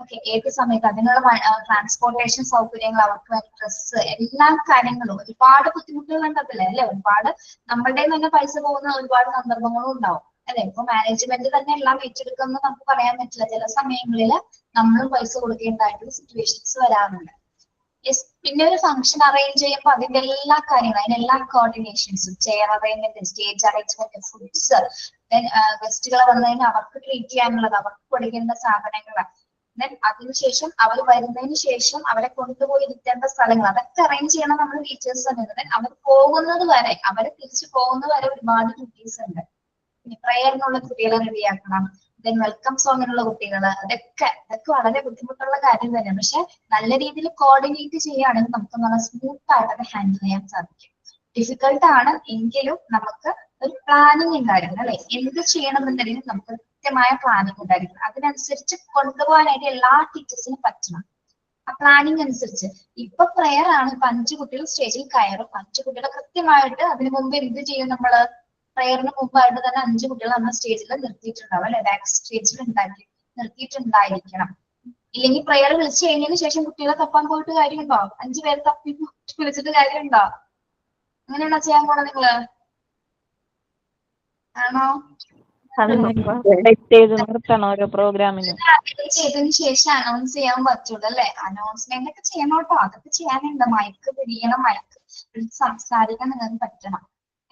ഓക്കെ, ഏത് സമയത്ത് അതിനുള്ള ട്രാൻസ്പോർട്ടേഷൻ സൗകര്യങ്ങൾ, അവർക്ക് വേണ്ട ഡ്രസ്സ്, എല്ലാ കാര്യങ്ങളും ഒരുപാട് ബുദ്ധിമുട്ടുകൾ ഉണ്ടല്ലേ അല്ലെ. ഒരുപാട് നമ്മളുടെ തന്നെ പൈസ പോകുന്ന ഒരുപാട് സന്ദർഭങ്ങളും ഉണ്ടാവും അല്ലെ. ഇപ്പൊ മാനേജ്മെന്റ് തന്നെ എല്ലാം ഏറ്റെടുക്കുമെന്ന് നമുക്ക് പറയാൻ പറ്റില്ല. ചില സമയങ്ങളിൽ നമ്മളും പൈസ കൊടുക്കേണ്ടതായിട്ടുള്ള സിറ്റുവേഷൻസ് വരാറുണ്ട്. പിന്നെ ഒരു ഫംഗ്ഷൻ അറേഞ്ച് ചെയ്യുമ്പോൾ അതിന്റെ എല്ലാ കാര്യങ്ങളും, അതിനെല്ലാ കോർഡിനേഷൻസും, chair arrangement, stage arrangement, foods, ഗസ്റ്റുകളെ വന്നു കഴിഞ്ഞാൽ അവർക്ക് ട്രീറ്റ് ചെയ്യാനുള്ളത്, അവർക്ക് കൊടുക്കേണ്ട സാധനങ്ങൾ, ദെൻ അതിനുശേഷം അവർ വരുന്നതിന് ശേഷം അവരെ കൊണ്ടുപോയി ഇരുത്തേണ്ട സ്ഥലങ്ങൾ, അതൊക്കെ അറേഞ്ച് ചെയ്യണം നമ്മൾ ടീച്ചേഴ്സ് തന്നെ. ദെൻ അവർ പോകുന്നത് വരെ, അവരെ തിരിച്ചു പോകുന്നത് വരെ ഒരുപാട് ഡ്യൂട്ടീസ് ഉണ്ട്. പിന്നെ പ്രയറിനുള്ള കുട്ടികളെ റെഡിയാക്കണം, ദെൻ വെൽക്കം സോങ്ങിനുള്ള കുട്ടികൾ, അതൊക്കെ വളരെ ബുദ്ധിമുട്ടുള്ള കാര്യം തന്നെ. പക്ഷെ നല്ല രീതിയിൽ കോർഡിനേറ്റ് ചെയ്യുകയാണെങ്കിൽ നമുക്ക് നല്ല സ്മൂത്ത് ആയിട്ട് അത് ഹാൻഡിൽ ചെയ്യാൻ സാധിക്കും. ഡിഫിക്കൽട്ട് ആണ് എങ്കിലും നമുക്ക് ഒരു പ്ലാനിങ് ഉണ്ടായിരിക്കണം അല്ലെ. എന്ത് ചെയ്യണമെന്നുണ്ടെങ്കിലും നമുക്ക് കൃത്യമായ പ്ലാനിങ് ഉണ്ടായിരിക്കണം. അതിനനുസരിച്ച് കൊണ്ടുപോകാനായിട്ട് എല്ലാ ടീച്ചേഴ്സിനും പറ്റണം. ആ പ്ലാനിങ് അനുസരിച്ച് ഇപ്പൊ പ്രയർ ആണ്, ഇപ്പൊ 5 കുട്ടികൾ സ്റ്റേജിൽ കയറും, 5 കുട്ടികളെ കൃത്യമായിട്ട് അതിനു മുമ്പ് എന്ത് ചെയ്യും, നമ്മള് പ്രയറിന് മുമ്പായിട്ട് തന്നെ 5 കുട്ടികൾ നമ്മൾ സ്റ്റേജിൽ നിർത്തിയിട്ടുണ്ടാവും അല്ലെ, ബാക്ക് സ്റ്റേജിൽ നിർത്തിയിട്ടുണ്ടായിരിക്കണം. ഇല്ലെങ്കിൽ പ്രയർ വിളിച്ചു കഴിഞ്ഞതിന് ശേഷം കുട്ടികളെ തപ്പാൻ പോയിട്ട് കാര്യമുണ്ടോ? 5 പേര് തപ്പി വിളിച്ചിട്ട് കാര്യമുണ്ടോ? അങ്ങനെയാണോ ചെയ്യാൻ പോണത് നിങ്ങള്? ആണോ? ഓരോ പ്രോഗ്രാമിനും ചെയ്തതിന് ശേഷം അനൗൺസ് ചെയ്യാൻ പറ്റുള്ളൂ അല്ലെ. അനൗൺസ്മെന്റ് ഒക്കെ ചെയ്യണം കേട്ടോ, അതൊക്കെ ചെയ്യാനുണ്ട്. മൈക്ക് പിടിക്കണം, മൈക്ക് സംസാരിക്കാൻ നിങ്ങൾക്ക് പറ്റണം.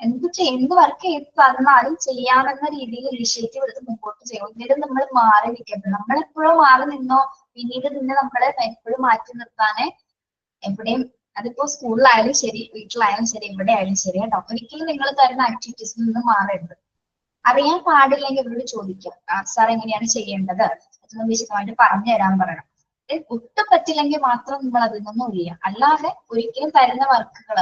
എന്ത് വർക്ക് ചെയ്ത് തന്നാലും ചെയ്യാമെന്ന രീതിയിൽ ഇനിഷ്യേറ്റീവ് എടുത്ത് മുമ്പോട്ട് ചെയ്യും. പിന്നീട് നമ്മൾ മാറി നിൽക്കരുത്. നമ്മളെപ്പോഴും മാറി നിന്നോ പിന്നീട് പിന്നെ നമ്മളെ എപ്പോഴും മാറ്റി നിർത്താനേ എവിടെയും, അതിപ്പോ സ്കൂളിലായാലും ശരി, വീട്ടിലായാലും ശരി, എവിടെ ആയാലും ശരി കേട്ടോ. ഒരിക്കലും നിങ്ങൾ തരുന്ന ആക്ടിവിറ്റീസിൽ നിന്ന് മാറരുത്. അറിയാൻ പാടില്ലെങ്കിൽ ഇവരോട് ചോദിക്കാം, സാർ എങ്ങനെയാണ് ചെയ്യേണ്ടത്, അതൊന്നും വിശദമായിട്ട് പറഞ്ഞു തരാൻ പറയണം. ഒട്ടും പറ്റില്ലെങ്കിൽ മാത്രം നിങ്ങൾ അതിൽ നിന്നും ഒഴിയുക. അല്ലാതെ ഒരിക്കലും തരുന്ന വർക്കുകൾ,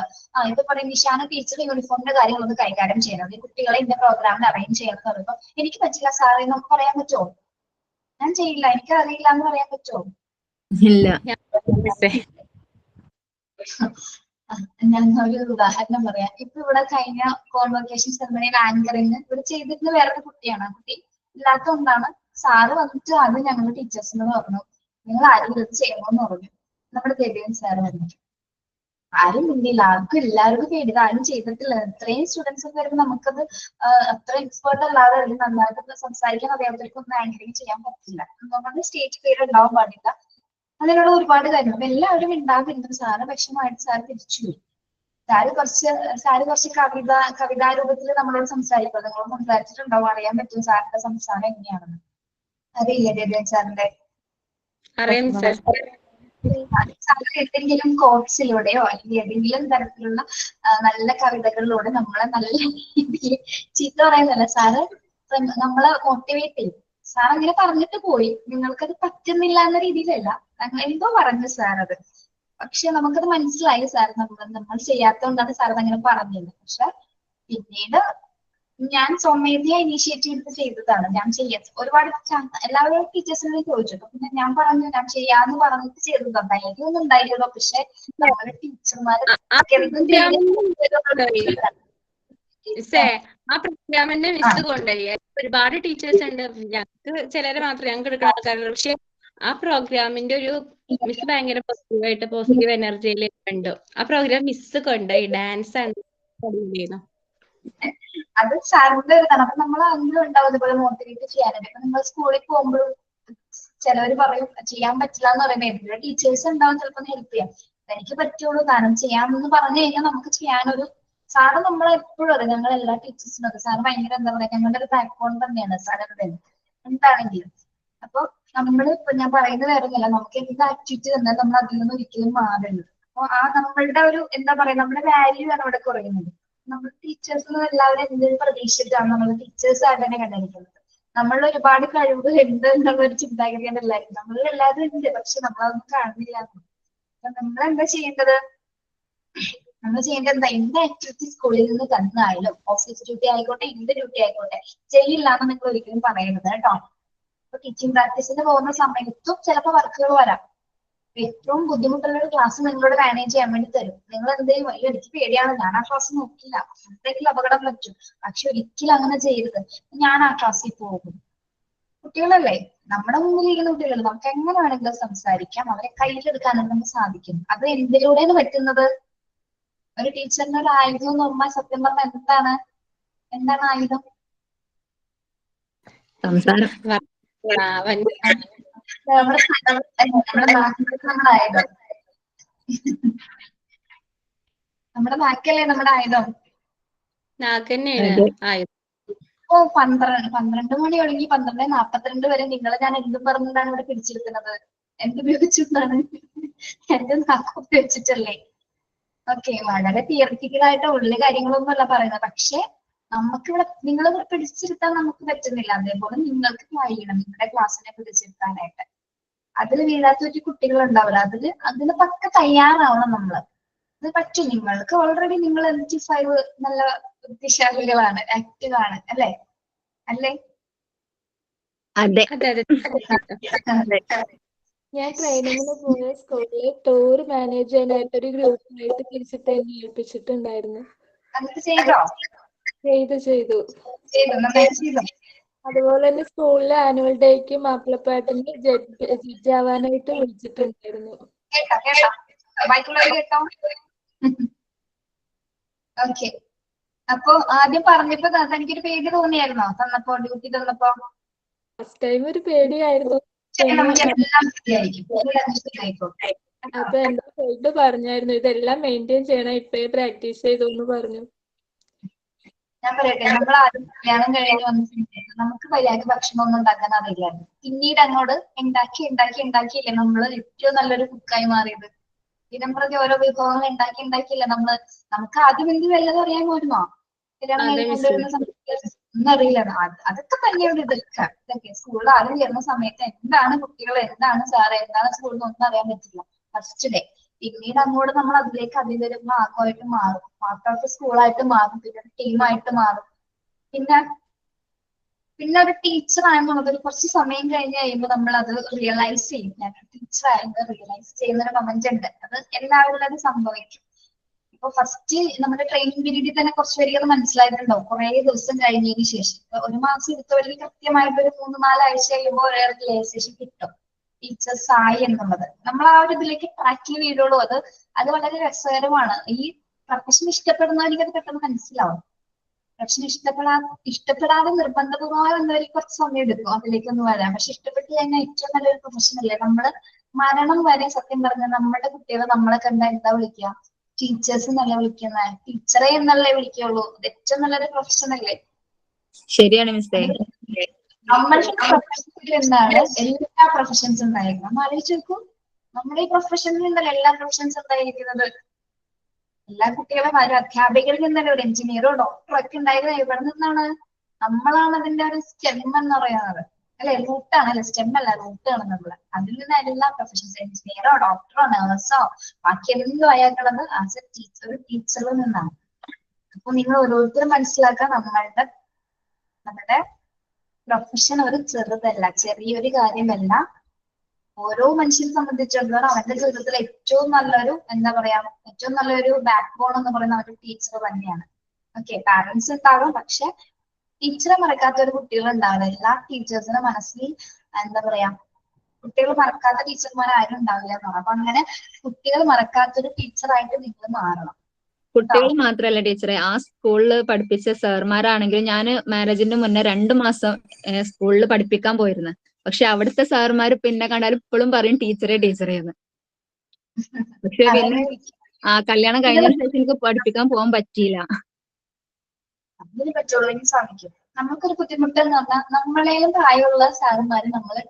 ഇപ്പൊ പറയും നിഷാന ടീച്ചർ യൂണിഫോമിന്റെ കാര്യങ്ങളൊന്ന് കൈകാര്യം ചെയ്യണം, ഈ കുട്ടികളെ ഇന്ന പ്രോഗ്രാമിൽ അറേഞ്ച് ചെയ്യണം എന്ന് പറയുമ്പോൾ എനിക്ക് പറ്റില്ല സാറേ നമുക്ക് പറയാൻ പറ്റുമോ? ഞാൻ ചെയ്യില്ല, എനിക്ക് അറിയില്ല എന്ന് പറയാൻ പറ്റുമോ? ഇല്ല. ഞാൻ ഒരു ഉദാഹരണം പറയാം. ഇപ്പൊ ഇവിടെ കഴിഞ്ഞ കോൺവൊക്കേഷൻ സെറമണിയിൽ ആങ്കറിങ് ഇവിടെ ചെയ്തിരുന്ന വേറൊരു കുട്ടിയാണ്. ആ കുട്ടി ഇല്ലാത്തതുകൊണ്ടാണ് സാറ് വന്നിട്ട് അത് ഞങ്ങൾ ടീച്ചേഴ്സിനോട് പറഞ്ഞു, നിങ്ങൾ ആരും ഇത് ചെയ്യണമെന്ന് പറഞ്ഞു. നമ്മുടെ ദേവിയൻ സാറ് വന്നിട്ട് ആരും മിണ്ടിയില്ല. ആർക്കും എല്ലാവർക്കും പേടി, ആരും ചെയ്തിട്ടില്ല. ഇത്രയും സ്റ്റുഡൻസ് ഒക്കെ വരുമ്പോൾ നമുക്കത് അത്ര എക്സ്പേർട്ട് അല്ലാതെ നന്നായിട്ട് സംസാരിക്കാൻ അറിയാത്തവർക്കൊന്നും ആങ്കറിങ് ചെയ്യാൻ പറ്റില്ല. നമ്മുടെ സ്റ്റേജ് പേര് ഉണ്ടാവാൻ പാടില്ല. അതിനുള്ള ഒരുപാട് കാര്യങ്ങൾ എല്ലാവരും ഉണ്ടാകുന്നുണ്ട്. സാറ് വിഷമമായിട്ട് സാറ് തിരിച്ചു പോയി. സാറ് കുറച്ച് കവിതാരൂപത്തിൽ നമ്മളോട് സംസാരിക്കും. നിങ്ങളോട് സംസാരിച്ചിട്ടുണ്ടാവും, അറിയാൻ പറ്റും സാറിന്റെ സംസാരം എങ്ങനെയാണെന്ന്. അറിയില്ലേ ദേവിയൻ സാറിന്റെ? ഏതെങ്കിലും കോഴ്സിലൂടെയോ അല്ലെങ്കിൽ ഏതെങ്കിലും തരത്തിലുള്ള നല്ല കവിതകളിലൂടെ നമ്മളെ നല്ല രീതിയിൽ ചീത്ത പറയുന്നല്ല, സാറ് നമ്മളെ മോട്ടിവേറ്റ് ചെയ്യും. സാർ അങ്ങനെ പറഞ്ഞിട്ട് പോയി, നിങ്ങൾക്കത് പറ്റുന്നില്ല എന്ന രീതിയിലല്ല, എന്തോ പറഞ്ഞു സാർ അത്. പക്ഷെ നമുക്കത് മനസ്സിലായി സാർ നമ്മൾ ചെയ്യാത്തതുകൊണ്ടാണ് സാർ അങ്ങനെ പറഞ്ഞത്. പക്ഷെ പിന്നീട് ഞാൻ സ്വമേധയാ ഇനീഷ്യേറ്റീവ് എടുത്ത് ചെയ്തതാണ്. ഞാൻ ഒരുപാട് എല്ലാവരും ടീച്ചേഴ്സിനോട് ചോദിച്ചു. പിന്നെ ഞാൻ പറഞ്ഞു ഞാൻ ചെയ്യാന്ന് പറഞ്ഞിട്ട് ചെയ്തതാണ്. ധൈര്യമൊന്നും ഉണ്ടായില്ലല്ലോ. പക്ഷെ നമ്മുടെ ടീച്ചർമാര് മിസ്സേ ആ പ്രോഗ്രാമിന്റെ മിസ് കൊണ്ടുപോയി ഒരുപാട് ടീച്ചേഴ്സ് ഉണ്ട് ഞങ്ങൾക്ക് ചിലരെ മാത്രമേ ഞങ്ങൾക്ക് എടുക്കുന്ന ആൾക്കാരുള്ളൂ പക്ഷെ ആ പ്രോഗ്രാമിന്റെ ഒരു മിസ് ഭയങ്കര പോസിറ്റീവ് എനർജിയിൽ ഉണ്ട് ആ പ്രോഗ്രാം മിസ് കൊണ്ടുപോയി ഡാൻസ് ആണ് അത് സാറിന്റെ ഒരു ഇതാണ്. അപ്പൊ നമ്മൾ അന്നും ഉണ്ടാവും ഇതുപോലെ മോട്ടിവേറ്റ് ചെയ്യാനായിട്ട്. ഇപ്പൊ നമ്മൾ സ്കൂളിൽ പോകുമ്പോഴും ചിലവർ പറയും ചെയ്യാൻ പറ്റില്ല എന്ന് പറയുമ്പോൾ എന്തെങ്കിലും ടീച്ചേഴ്സ് ഉണ്ടാവും ചിലപ്പോൾ ഹെൽപ്പ് ചെയ്യാം. എനിക്ക് പറ്റുള്ളൂ കാരണം ചെയ്യാമെന്ന് പറഞ്ഞു കഴിഞ്ഞാൽ നമുക്ക് ചെയ്യാനൊരു സാറ് നമ്മളെപ്പോഴും അതെ ഞങ്ങൾ എല്ലാ ടീച്ചേഴ്സിനും അതെ സാറ് ഭയങ്കര എന്താ പറയാ ഞങ്ങളുടെ ഒരു ബാക്ക്ബോൺ തന്നെയാണ് സാറിന്റെ എന്താണെങ്കിലും. അപ്പൊ നമ്മൾ ഇപ്പൊ ഞാൻ പറയുന്നത് വേറൊന്നുമില്ല, നമുക്ക് എന്ത് ആക്ടിവിറ്റി തന്നാൽ നമ്മൾ അതിൽ നിന്ന് ഒരിക്കലും മാറരുത്. അപ്പൊ ആ നമ്മളുടെ ഒരു എന്താ പറയാ നമ്മുടെ വാല്യൂ ആണ് ഇവിടെ കുറയുന്നത്. നമ്മൾ ടീച്ചേഴ്സ് എല്ലാവരും എന്തൊരു പ്രതീക്ഷിച്ചിട്ടാണ് നമ്മൾ ടീച്ചേഴ്സ് ആയിട്ട് തന്നെ കണ്ടിരിക്കുന്നത്. നമ്മളിൽ ഒരുപാട് കഴിവ് ഉണ്ട് എന്നുള്ള ഒരു ചിന്താഗതിയാണ് എല്ലാവരും. നമ്മളിൽ എല്ലാവരും ഉണ്ട്, പക്ഷെ നമ്മളതൊന്നും കാണുന്നില്ല. അപ്പൊ നമ്മൾ എന്താ ചെയ്യേണ്ടത്? നമ്മൾ ചെയ്യേണ്ടത് എന്താ? എന്ത് ആക്ടിവിറ്റി സ്കൂളിൽ നിന്ന് തന്നായാലും ഓഫീസ് ഡ്യൂട്ടി ആയിക്കോട്ടെ എന്ത് ഡ്യൂട്ടി ആയിക്കോട്ടെ ചെയ്യില്ല എന്ന് നിങ്ങൾ ഒരിക്കലും പറയരുത് കേട്ടോ. ഇപ്പൊ ടീച്ചിങ് പ്രാക്ടീസിന് പോകുന്ന സമയത്തും ചിലപ്പോൾ വർക്കുകൾ വരാം. ഏറ്റവും ബുദ്ധിമുട്ടുള്ള ഒരു ക്ലാസ് നിങ്ങളോട് മാനേജ് ചെയ്യാൻ വേണ്ടി തരും. നിങ്ങൾ എന്ത് ചെയ്യും? അയ്യോ എനിക്ക് പേടിയാണ്, ഞാൻ ആ ക്ലാസ് നോക്കില്ല, എന്തെങ്കിലും അപകടം പറ്റും. പക്ഷെ ഒരിക്കലും അങ്ങനെ ചെയ്യരുത്. ഞാൻ ആ ക്ലാസ്സിൽ പോകും. കുട്ടികളല്ലേ, നമ്മുടെ മുന്നിൽ ഇരിക്കുന്ന കുട്ടികൾ, നമുക്ക് എങ്ങനെ വേണമെങ്കിലും സംസാരിക്കാം, അവരെ കയ്യിലെടുക്കാനും നമുക്ക് സാധിക്കും. അത് എന്തിലൂടെയാണ് പറ്റുന്നത്? ഒരു ടീച്ചറിന്റെ ഒരു ആയുധം എന്ന് പറഞ്ഞാൽ സത്യം പറഞ്ഞാൽ എന്താണ് ആയുധം? സംസാരം. നമ്മുടെ നാക്കല്ലേ നമ്മുടെ ആയുധം. ഓ 12 മണി തുടങ്ങി 12:42 വരെ ഞാൻ എന്തും പറഞ്ഞിട്ടാണ് ഇവിടെ പിടിച്ചിരിക്കുന്നത്? എന്തുപയോഗിച്ചിട്ടാണ്? എന്റെ നാക്ക് ഉപയോഗിച്ചിട്ടല്ലേ? ഓക്കെ, വളരെ തിയറിറ്റിക്കലായിട്ട് ഉള്ള കാര്യങ്ങളൊന്നും അല്ല പറയുന്നത്. പക്ഷെ നമുക്കിവിടെ നിങ്ങൾ പിടിച്ചിരുത്താൻ നമുക്ക് പറ്റുന്നില്ല. അതേപോലെ നിങ്ങൾക്ക് കഴിയണം നിങ്ങളുടെ ക്ലാസ്സിനെ പിടിച്ചിരുത്താനായിട്ട്. അതിൽ വീഴാത്ത ഒരു കുട്ടികൾ ഉണ്ടാവില്ല. അതിന് പക്ക തയ്യാറാവണം നമ്മള്. അത് പറ്റും. നിങ്ങൾക്ക് ഓൾറെഡി നിങ്ങൾ 75 നല്ല ബുദ്ധിശാലികളാണ്, ആക്റ്റീവ് ആണ് അല്ലേ? അതെ. ഞാൻ ട്രെയിനിങ്ങിന് പോയ സ്കൂളിൽ ടൂർ മാനേജ് ചെയ്യാനായിട്ട് ഒരു ഗ്രൂപ്പായിട്ട് തിരിച്ചിട്ട് എന്നെ ഏൽപ്പിച്ചിട്ടുണ്ടായിരുന്നു. ചെയ്തു. അതുപോലെ തന്നെ സ്കൂളിലെ ആനുവൽ ഡേക്ക് മാപ്പിളപ്പാട്ടിന് ജഡ്ജ് ആവാനായിട്ട് വിളിച്ചിട്ടുണ്ടായിരുന്നു. ഓക്കെ, അപ്പൊ ആദ്യം പറഞ്ഞപ്പോ എനിക്കൊരു പേടി തോന്നിയായിരുന്നോ തന്നപ്പോ, ഡ്യൂട്ടി തന്നപ്പോ? ഫസ്റ്റ് ടൈം ഒരു പേടിയായിരുന്നു. അപ്പൊ എന്റെ ഫ്രണ്ട് പറഞ്ഞായിരുന്നു ഇതെല്ലാം മെയിൻറ്റെയിൻ ചെയ്യണം, ഇപ്പഴേ പ്രാക്ടീസ് ചെയ്തു എന്ന് പറഞ്ഞു. ഞാൻ പറയട്ടെ, നമ്മൾ ആദ്യം കല്യാണം കഴിഞ്ഞ് വന്ന സമയത്ത് നമുക്ക് മര്യാദക്ക് ഭക്ഷണം ഒന്നും ഉണ്ടാക്കാൻ അറിയില്ലായിരുന്നു. പിന്നീട് അങ്ങോട്ട് ഉണ്ടാക്കിയില്ലേ നമ്മള് ഏറ്റവും നല്ലൊരു കുക്കായി മാറിയത്. ദിനം പ്രതി ഓരോ വിഭവങ്ങൾ ഉണ്ടാക്കിയില്ലേ നമുക്ക് ആദ്യം എന്ത് വല്ലതും അറിയാൻ പോരുന്നോ? കല്യാണം കഴിഞ്ഞ് കൊണ്ടുവരുന്ന സമയത്ത് ഒന്നും അറിയില്ല. അതൊക്കെ തന്നെയാണ് ഇതൊക്കെ സ്കൂളിൽ ആദ്യം ചേർന്ന സമയത്ത് എന്താണ് കുട്ടികൾ, എന്താണ് സാറ്, എന്താണ് സ്കൂളിൽ ഒന്നും അറിയാൻ പറ്റില്ല ഫസ്റ്റ് ഡേ. പിന്നീട് അങ്ങോട്ട് നമ്മൾ അതിലേക്ക് അതിലൊരു ഭാഗമായിട്ട് മാറും, പാർട്ട് ഓഫ് സ്കൂളായിട്ട് മാറും, പിന്നെ ഒരു ടീമായിട്ട് മാറും. പിന്നെ ഒരു ടീച്ചർ ആയെന്നുള്ളത് ഒരു കുറച്ച് സമയം കഴിഞ്ഞ് കഴിയുമ്പോൾ നമ്മൾ അത് റിയലൈസ് ചെയ്യും. ഞാൻ ടീച്ചർ ആയെന്ന് റിയലൈസ് ചെയ്യുന്ന ഒരു മൊമെന്റ് ഉണ്ട്. അത് എല്ലാവരിലും സംഭവിക്കും. ഇപ്പൊ ഫസ്റ്റ് നമ്മുടെ ട്രെയിനിങ് പീരീഡിൽ തന്നെ കുറച്ച് പേർക്ക് അത് മനസ്സിലായിട്ടുണ്ടാവും. കുറെ ദിവസം കഴിഞ്ഞതിന് ശേഷം ഒരു മാസം എടുത്തവർക്ക് കൃത്യമായിട്ട് ഒരു 3-4 ആഴ്ച കഴിയുമ്പോൾ ഒരു റിയലൈസേഷൻ കിട്ടും ടീച്ചേഴ്സ് ആയി എന്നുള്ളത്. നമ്മൾ ആ ഒരു ഇതിലേക്ക് ട്രാക്കിൽ വീടുള്ളൂ. അത് വളരെ രസകരമാണ്. ഈ പ്രൊഫഷൻ ഇഷ്ടപ്പെടുന്നവർക്ക് അത് പെട്ടെന്ന് മനസ്സിലാവും. പ്രൊഫഷൻ ഇഷ്ടപ്പെടാതെ നിർബന്ധപൂർവ്വമായി വന്നവർക്ക് കുറച്ച് സമയം എടുക്കും അതിലേക്കൊന്ന് വരാൻ. പക്ഷെ ഇഷ്ടപ്പെട്ട് കഴിഞ്ഞാൽ ഏറ്റവും നല്ലൊരു പ്രൊഫഷൻ അല്ലേ? നമ്മള് മരണം വരെ സത്യം പറഞ്ഞാൽ നമ്മുടെ കുട്ടികളെ നമ്മളെ കണ്ട എന്താ വിളിക്കുക? ടീച്ചേഴ്സ് എന്നല്ല വിളിക്കുന്നത്, ടീച്ചറെ എന്നല്ലേ വിളിക്കുള്ളൂ. അത് ഏറ്റവും നല്ലൊരു പ്രൊഫഷൻ അല്ലേ? ശരിയാണ് മിസ്സേ. നമ്മളുടെ പ്രൊഫഷനിൽ എന്താണ് എല്ലാ പ്രൊഫഷൻസ് ഉണ്ടായിരിക്കണം. ഒന്ന് ആലോചിച്ച് നോക്കൂ, നമ്മുടെ ഈ പ്രൊഫഷനിൽ നിന്നല്ല എല്ലാ പ്രൊഫഷൻസ് ഉണ്ടായിരിക്കുന്നത്. എല്ലാ കുട്ടികളും ഒരു അധ്യാപികരിൽ നിന്നല്ല ഒരു എഞ്ചിനീയറോ ഡോക്ടറോ ഒക്കെ ഉണ്ടായിരുന്നത് എവിടെ നിന്നാണ്? നമ്മളാണ് അതിന്റെ ഒരു സ്റ്റെം എന്ന് പറയുന്നത് അല്ലെ? റൂട്ടാണ് അല്ലെ? സ്റ്റെം അല്ല, റൂട്ടാണ് നമ്മള്. അതിൽ നിന്ന് എല്ലാ പ്രൊഫഷൻസ് എഞ്ചിനീയറോ ഡോക്ടറോ നഴ്സോ ബാക്കി എന്തും ആയാലുള്ളത് ആസ് എ ടീച്ചർ, ടീച്ചറിൽ നിന്നാണ്. അപ്പൊ നിങ്ങൾ ഓരോരുത്തരും മനസ്സിലാക്കാൻ നമ്മുടെ പ്രൊഫഷൻ ഒരു ചെറുതല്ല, ചെറിയൊരു കാര്യമല്ല. ഓരോ മനുഷ്യനെ സംബന്ധിച്ചിടത്തോളം അവന്റെ ജീവിതത്തിൽ ഏറ്റവും നല്ലൊരു എന്താ പറയാ ഏറ്റവും നല്ലൊരു ബാക്ക് ബോൺ എന്ന് പറയുന്ന ഒരു ടീച്ചർ തന്നെയാണ്. ഓക്കെ, പാരന്റ്സ് ഉണ്ടാകും, പക്ഷെ ടീച്ചറെ മറക്കാത്ത ഒരു കുട്ടികൾ ഉണ്ടാവില്ല. എല്ലാ ടീച്ചേഴ്സിന്റെ മനസ്സിൽ എന്താ പറയാ, കുട്ടികൾ മറക്കാത്ത ടീച്ചർമാർ ആരും ഉണ്ടാവില്ല എന്നാണ്. അപ്പൊ അങ്ങനെ കുട്ടികൾ മറക്കാത്തൊരു ടീച്ചറായിട്ട് നിങ്ങൾ മാറണം. കുട്ടികൾ മാത്രല്ല ടീച്ചറെ, ആ സ്കൂളിൽ പഠിപ്പിച്ച സാർമാരാണെങ്കിലും ഞാൻ മാരേജിന്റെ മുന്നേ 2 മാസം സ്കൂളിൽ പഠിപ്പിക്കാൻ പോയിരുന്നു. പക്ഷെ അവിടുത്തെ സാർമാർ പിന്നെ കണ്ടാലും ഇപ്പോഴും പറയും ടീച്ചറെ എന്ന്. പക്ഷെ പിന്നെ കല്യാണം കഴിഞ്ഞതിന് ശേഷം എനിക്ക് പഠിപ്പിക്കാൻ പോകാൻ പറ്റിയില്ല. അതിന് പറ്റുള്ളൂ, എനിക്ക് സാധിക്കും. നമുക്കൊരു ബുദ്ധിമുട്ട് എന്ന് പറഞ്ഞാൽ നമ്മളേലും പ്രായമുള്ള സാറുമാര് നമ്മള്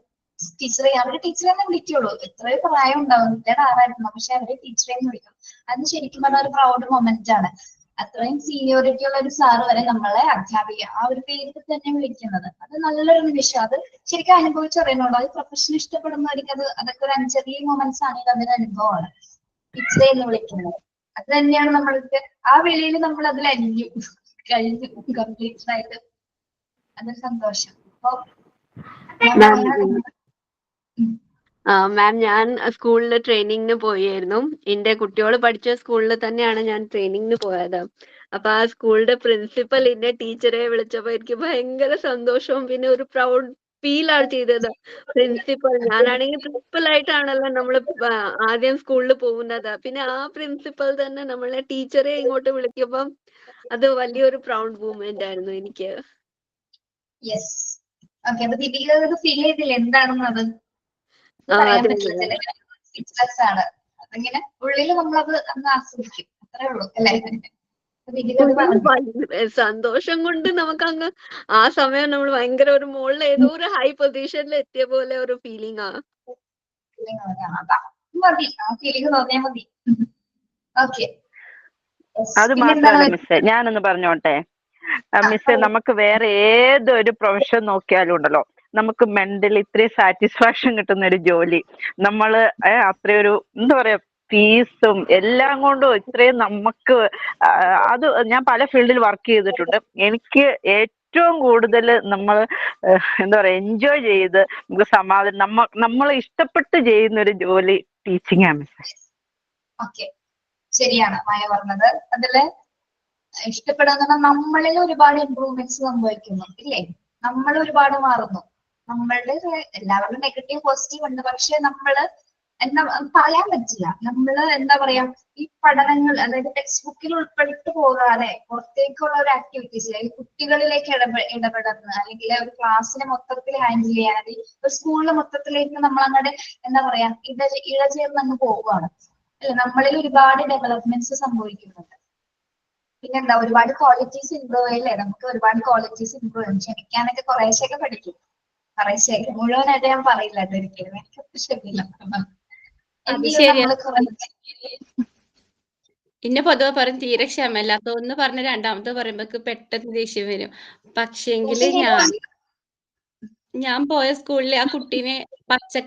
ടീച്ചറെ, അവര് ടീച്ചറെ തന്നെ വിളിക്കുള്ളൂ. എത്രയോ പ്രായം ഉണ്ടാവും, വീട്ടിലെ ആറായിരുന്നു, പക്ഷെ അവര് ടീച്ചറെ വിളിക്കും. അത് ശരിക്കും പറഞ്ഞ ഒരു പ്രൗഡ് മൊമെന്റ് ആണ്. അത്രയും സീനിയോറിറ്റി ഉള്ള ഒരു സാറ് വരെ നമ്മളെ അധ്യാപിക ആ ഒരു പേരിൽ തന്നെ വിളിക്കുന്നത്, അത് നല്ലൊരു നിമിഷം. അത് ശരിക്കും അനുഭവിച്ചറിയണുള്ളൂ. അത് പ്രൊഫഷൻ ഇഷ്ടപ്പെടുന്നവർക്ക് അതൊക്കെ ഒരു ചെറിയ മൊമെന്റ്സ് ആണെങ്കിൽ അതൊരു അനുഭവമാണ്, ടീച്ചറെ എന്ന് വിളിക്കുന്നത്. അത് തന്നെയാണ് നമ്മൾക്ക് ആ വിളിയിൽ നമ്മൾ അതിൽ അലിഞ്ഞു കഴിഞ്ഞു കംപ്ലീറ്റ് ആയിട്ട്. അതൊരു സന്തോഷം. അപ്പൊ മാം, ഞാൻ സ്കൂളിൽ ട്രെയിനിങ്ങിന് പോയായിരുന്നു. എന്റെ കുട്ടികൾ പഠിച്ച സ്കൂളിൽ തന്നെയാണ് ഞാൻ ട്രെയിനിങ്ങിന് പോയത്. അപ്പൊ ആ സ്കൂളിന്റെ പ്രിൻസിപ്പൽ എന്നെ ടീച്ചറെ വിളിച്ചപ്പോ എനിക്ക് ഭയങ്കര സന്തോഷവും പിന്നെ ഒരു പ്രൗഡ് ഫീൽ ആണ് ചെയ്തത്. പ്രിൻസിപ്പൽ, ഞാനാണെങ്കിൽ പ്രിൻസിപ്പൽ ആയിട്ടാണല്ലോ നമ്മൾ ആദ്യം സ്കൂളിൽ പോകുന്നത്. പിന്നെ ആ പ്രിൻസിപ്പൽ തന്നെ നമ്മളെ ടീച്ചറെ ഇങ്ങോട്ട് വിളിക്കുമ്പം അത് വലിയൊരു പ്രൗഡ് മൂവ്മെന്റ് ആയിരുന്നു എനിക്ക്. Yes, okay. അപ്പൊ ദീപിക ഫീൽ ചെയ്തില്ല എന്താണെന്നത്? പറയാൻ പറ്റില്ല, സ്പീച്ച്ലെസ് ആണ്. അതിങ്ങനെ ഉള്ളിൽ നമ്മളത് അന്ന് ആസ്വദിക്കും, അത്രേ ഉള്ളൂ അല്ലേ? സന്തോഷം കൊണ്ട് നമുക്ക് അങ്ങ് ആ സമയം നമ്മൾ ഭയങ്കര ഒരു മുകളിൽ ഏതോ ഒരു ഹൈ പൊസിഷനിൽ എത്തിയ പോലെ ഒരു ഫീലിംഗ് ആ. മതി, ആ ഫീലിംഗ് തോന്നിയാൽ മതി. ഓക്കെ, അത് മാത്രമല്ല മിസ്സേ, ഞാനൊന്ന് പറഞ്ഞോട്ടെ മിസ്സേ, നമുക്ക് വേറെ ഏതൊരു പ്രൊഫഷൻ നോക്കിയാലും ഉണ്ടല്ലോ, നമുക്ക് മെന്റലി ഇത്രയും സാറ്റിസ്ഫാക്ഷൻ കിട്ടുന്ന ഒരു ജോലി, നമ്മള് അത്രയൊരു എന്താ പറയാ, ഫീസും എല്ലാം കൊണ്ടും ഇത്രയും നമുക്ക് അത് ഞാൻ പല ഫീൽഡിൽ വർക്ക് ചെയ്തിട്ടുണ്ട്. എനിക്ക് ഏറ്റവും കൂടുതൽ നമ്മൾ എന്താ പറയാ എൻജോയ് ചെയ്ത് നമുക്ക് സമാധാനം നമ്മൾ ഇഷ്ടപ്പെട്ട് ചെയ്യുന്ന ഒരു ജോലി ടീച്ചിങ് ആണ് മിസ്സേ. ഓക്കെ, ശരിയാണ് മായ പറഞ്ഞത്. അതില് ഇഷ്ടപ്പെടുന്ന നമ്മളിൽ ഒരുപാട് ഇമ്പ്രൂവ്മെന്റ്സ് സംഭവിക്കുന്നു ഇല്ലേ? നമ്മൾ ഒരുപാട് മാറുന്നു. നമ്മളുടെ എല്ലാവരുടെ നെഗറ്റീവ് പോസിറ്റീവ് ഉണ്ട്, പക്ഷെ നമ്മള് എന്താ പറയാൻ പറ്റില്ല. നമ്മള് എന്താ പറയാ, ഈ പഠനങ്ങൾ അതായത് ടെക്സ്റ്റ് ബുക്കിൽ ഉൾപ്പെട്ട് പോകാതെ പുറത്തേക്കുള്ള ഒരു ആക്ടിവിറ്റീസ്, അല്ലെങ്കിൽ കുട്ടികളിലേക്ക് ഇടപെടുന്ന, അല്ലെങ്കിൽ ഒരു ക്ലാസ്സിനെ മൊത്തത്തിൽ ഹാൻഡിൽ ചെയ്യാൻ, അല്ലെങ്കിൽ ഒരു സ്കൂളിലെ മൊത്തത്തിലേക്ക് നമ്മൾ അങ്ങോട്ട് എന്താ പറയാ ഇഴചേർന്ന് അങ്ങ് പോവുകയാണ് അല്ലെ? നമ്മളിൽ ഒരുപാട് ഡെവലപ്മെന്റ്സ് സംഭവിക്കുന്നുണ്ട്. പിന്നെന്താ, ഒരുപാട് ക്വാളിറ്റീസ് ഇമ്പ്രൂവ് ചെയ്യല്ലേ? നമുക്ക് ഒരുപാട് ക്വാളിറ്റീസ് ഇമ്പ്രൂവ് ചെയ്യും. ക്ഷമിക്കാനൊക്കെ കുറേശ്ശൊക്കെ പഠിക്കും, കുറേശ്ശൊക്കെ, മുഴുവനായിട്ട് ഞാൻ പറയില്ല ഒരിക്കലും, എനിക്ക് ക്ഷമില്ല. പിന്നെ പൊതുവെ പറയും തീരെ ക്ഷമയില്ലാത്ത ഒന്ന് പറഞ്ഞ രണ്ടാമത്തെ പറയുമ്പോ പെട്ടെന്ന് ദേഷ്യം വരും. പക്ഷേങ്കില് ഞാൻ പോയ സ്കൂളില് ആ കുട്ടീനെ പച്ച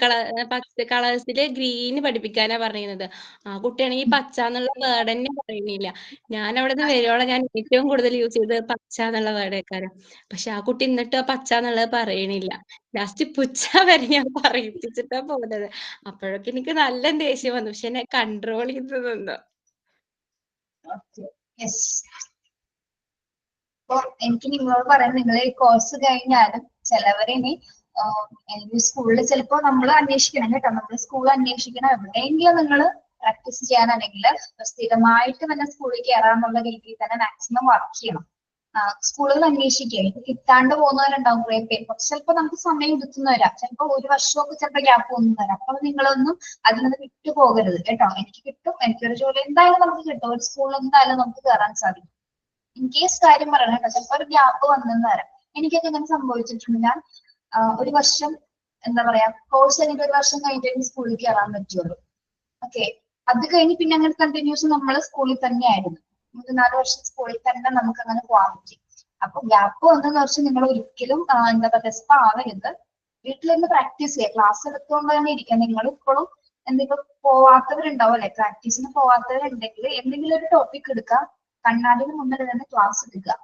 കളേഴ്സില് ഗ്രീന് പഠിപ്പിക്കാനാ പറഞ്ഞിരുന്നത്. ആ കുട്ടിയാണെങ്കിൽ പച്ച എന്നുള്ള വേർഡ് തന്നെ പറയുന്നില്ല. ഞാൻ അവിടെ നിന്ന് വരുവോളം ഞാൻ ഏറ്റവും കൂടുതൽ യൂസ് ചെയ്തത് പച്ച എന്നുള്ള വേർഡേക്കാരം. പക്ഷെ ആ കുട്ടി എന്നിട്ടും ആ പച്ച എന്നുള്ളത് പറയണില്ല. ലാസ്റ്റ് പുച്ച വരെ ഞാൻ പറയിപ്പിച്ചിട്ടാ പോകുന്നത്. അപ്പോഴൊക്കെ എനിക്ക് നല്ല ദേഷ്യം വന്നു, പക്ഷെ എന്നെ കൺട്രോൾ ചെയ്ത് നിന്നു. അപ്പൊ എനിക്ക് നിങ്ങളോട് പറയാം, നിങ്ങൾ ഈ കോഴ്സ് കഴിഞ്ഞാലും ചിലവരിനി സ്കൂളിൽ ചിലപ്പോ നമ്മൾ അന്വേഷിക്കണം കേട്ടോ, നമ്മൾ സ്കൂൾ അന്വേഷിക്കണം. എവിടെയെങ്കിലും നിങ്ങൾ പ്രാക്ടീസ് ചെയ്യാൻ, അല്ലെങ്കിൽ സ്ഥിരമായിട്ട് തന്നെ സ്കൂളിൽ കയറാന്നുള്ള രീതിയിൽ തന്നെ മാക്സിമം വർക്ക് ചെയ്യണം. സ്കൂളുകൾ അന്വേഷിക്കുക. ഇത് കിട്ടാണ്ട് പോകുന്നവരുണ്ടാവും കുറെ പേര്, പക്ഷെ ചിലപ്പോൾ നമുക്ക് സമയം എടുത്തുന്ന വരാം, ചിലപ്പോൾ ഒരു വർഷമൊക്കെ ചിലപ്പോൾ ഗ്യാപ്പ് ഒന്നും വരാം. അപ്പൊ നിങ്ങളൊന്നും അതിൽ നിന്ന് വിട്ടുപോകരുത് കേട്ടോ. എനിക്ക് കിട്ടും, എനിക്കൊരു ജോലി എന്തായാലും നമുക്ക് കിട്ടും, ഒരു സ്കൂളിൽ എന്തായാലും നമുക്ക് കയറാൻ സാധിക്കും. ഇൻ കേസ് കാര്യം പറയണം കേട്ടോ, ചിലപ്പോൾ ഒരു ഗ്യാപ്പ് വന്നെന്ന് വരാം. എനിക്കൊക്കെ ഇങ്ങനെ സംഭവിച്ചിട്ടുണ്ട്. ഞാൻ ഒരു വർഷം എന്താ പറയാ കോഴ്സ് എനിക്ക് ഒരു വർഷം കഴിഞ്ഞിട്ട് സ്കൂളിൽ കയറാൻ പറ്റുള്ളൂ. ഓക്കെ, അത് കഴിഞ്ഞ് പിന്നെ അങ്ങനെ കണ്ടിന്യൂസ് നമ്മൾ സ്കൂളിൽ തന്നെ ആയിരുന്നു. 3-4 വർഷം സ്കൂളിൽ തന്നെ നമുക്ക് അങ്ങനെ പോകാൻ പറ്റി. അപ്പൊ ഗ്യാപ്പ് വന്നെന്ന് വെച്ചാൽ നിങ്ങൾ ഒരിക്കലും എന്താ പറയുക ഡെസ്പ് ആവരുത്. വീട്ടിൽ നിന്ന് പ്രാക്ടീസ് ചെയ്യുക, ക്ലാസ് എടുത്തുകൊണ്ട് തന്നെ ഇരിക്കുക. നിങ്ങൾ ഇപ്പോഴും എന്തെങ്കിലും പോവാത്തവരുണ്ടാവും അല്ലെ, പ്രാക്ടീസിന് പോവാത്തവരുണ്ടെങ്കിൽ എന്തെങ്കിലും ഒരു ടോപ്പിക് എടുക്കുക, കണ്ണാടിന് മുന്നിൽ തന്നെ ക്ലാസ് എടുക്കുക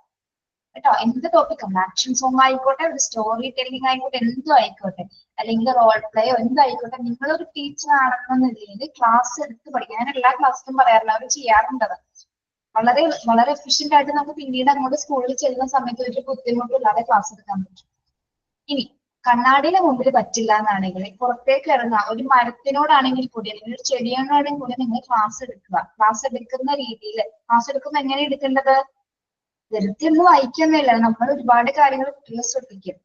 കേട്ടോ. എന്ത് ടോപ്പിക്കാണ്, ആക്ഷൻ സോങ് ആയിക്കോട്ടെ, ഒരു സ്റ്റോറി ടെല്ലിംഗ് ആയിക്കോട്ടെ, എന്തും ആയിക്കോട്ടെ, അല്ലെങ്കിൽ റോൾ പ്ലേയോ എന്തായിക്കോട്ടെ, നിങ്ങളൊരു ടീച്ചർ ആണെന്ന നിലയിൽ ക്ലാസ് എടുത്ത് പഠിക്കുക. ഞാൻ എല്ലാ ക്ലാസ്സിലും പറയാറില്ല, അവർ ചെയ്യാറുണ്ടത്. വളരെ വളരെ എഫിഷ്യന്റ് ആയിട്ട് നമുക്ക് പിന്നീട് അങ്ങോട്ട് സ്കൂളിൽ ചെല്ലുന്ന സമയത്ത് ഒരു ബുദ്ധിമുട്ടില്ലാതെ ക്ലാസ് എടുക്കാൻ പറ്റും. ഇനി കണ്ണാടിയുടെ മുമ്പിൽ പറ്റില്ല എന്നാണെങ്കിൽ പുറത്തേക്ക് ഇറങ്ങുക, ഒരു മരത്തിനോടാണെങ്കിൽ കൂടി അല്ലെങ്കിൽ ഒരു ചെടിയോടാണെങ്കിൽ കൂടി നിങ്ങൾ ക്ലാസ് എടുക്കുക. ക്ലാസ് എടുക്കുന്ന രീതിയിൽ ക്ലാസ് എടുക്കുമ്പോൾ എങ്ങനെ എടുക്കേണ്ടത്? വെറുതെ ഒന്നും വായിക്കൊന്നുമില്ല, നമ്മൾ ഒരുപാട് കാര്യങ്ങൾ കുട്ടികളെ ശ്രദ്ധിക്കും.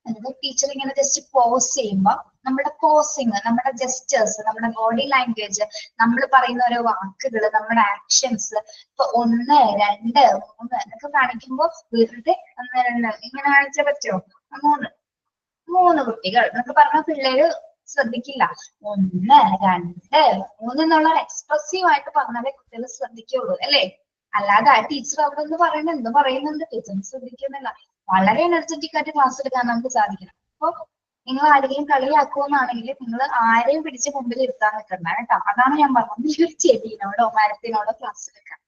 അതായത് ടീച്ചർ ഇങ്ങനെ ജസ്റ്റ് പോസ് ചെയ്യുമ്പോൾ നമ്മുടെ പോസിങ്, നമ്മുടെ ജെസ്റ്റേഴ്സ്, നമ്മുടെ ബോഡി ലാംഗ്വേജ്, നമ്മൾ പറയുന്ന ഓരോ വാക്കുകൾ, നമ്മുടെ ആക്ഷൻസ്, ഇപ്പൊ 1, 2, 3 എന്നൊക്കെ കാണിക്കുമ്പോൾ വെറുതെ 1, 2 ഇങ്ങനെ കാണിച്ചാൽ പറ്റുമോ? 3 കുട്ടികൾ എന്നൊക്കെ പറഞ്ഞ പിള്ളേര് ശ്രദ്ധിക്കില്ല. 1, 2, 3 എന്നുള്ള എക്സ്പ്രസീവ് ആയിട്ട് പറഞ്ഞാലേ കുട്ടികൾ ശ്രദ്ധിക്കുള്ളൂ അല്ലേ? അല്ലാതെ ആ ടീച്ചർ അവിടെ നിന്ന് പറയുന്നത് എന്ത് പറയുന്നുണ്ട് ടീച്ചർ ശ്രദ്ധിക്കുന്നില്ല. വളരെ എനർജറ്റിക് ആയിട്ട് ക്ലാസ് എടുക്കാൻ നമുക്ക് സാധിക്കണം. അപ്പൊ നിങ്ങൾ ആരെങ്കിലും കളിയാക്കുമെന്നാണെങ്കിൽ നിങ്ങൾ ആരെയും പിടിച്ച് മുമ്പിൽ ഇരുത്താൻ നിൽക്കണ്ട കേട്ടോ. അതാണ് ഞാൻ പറഞ്ഞത്. ഈ ഒരു ചെടിയോടോ മരത്തിനോടോ ക്ലാസ് എടുക്കാം.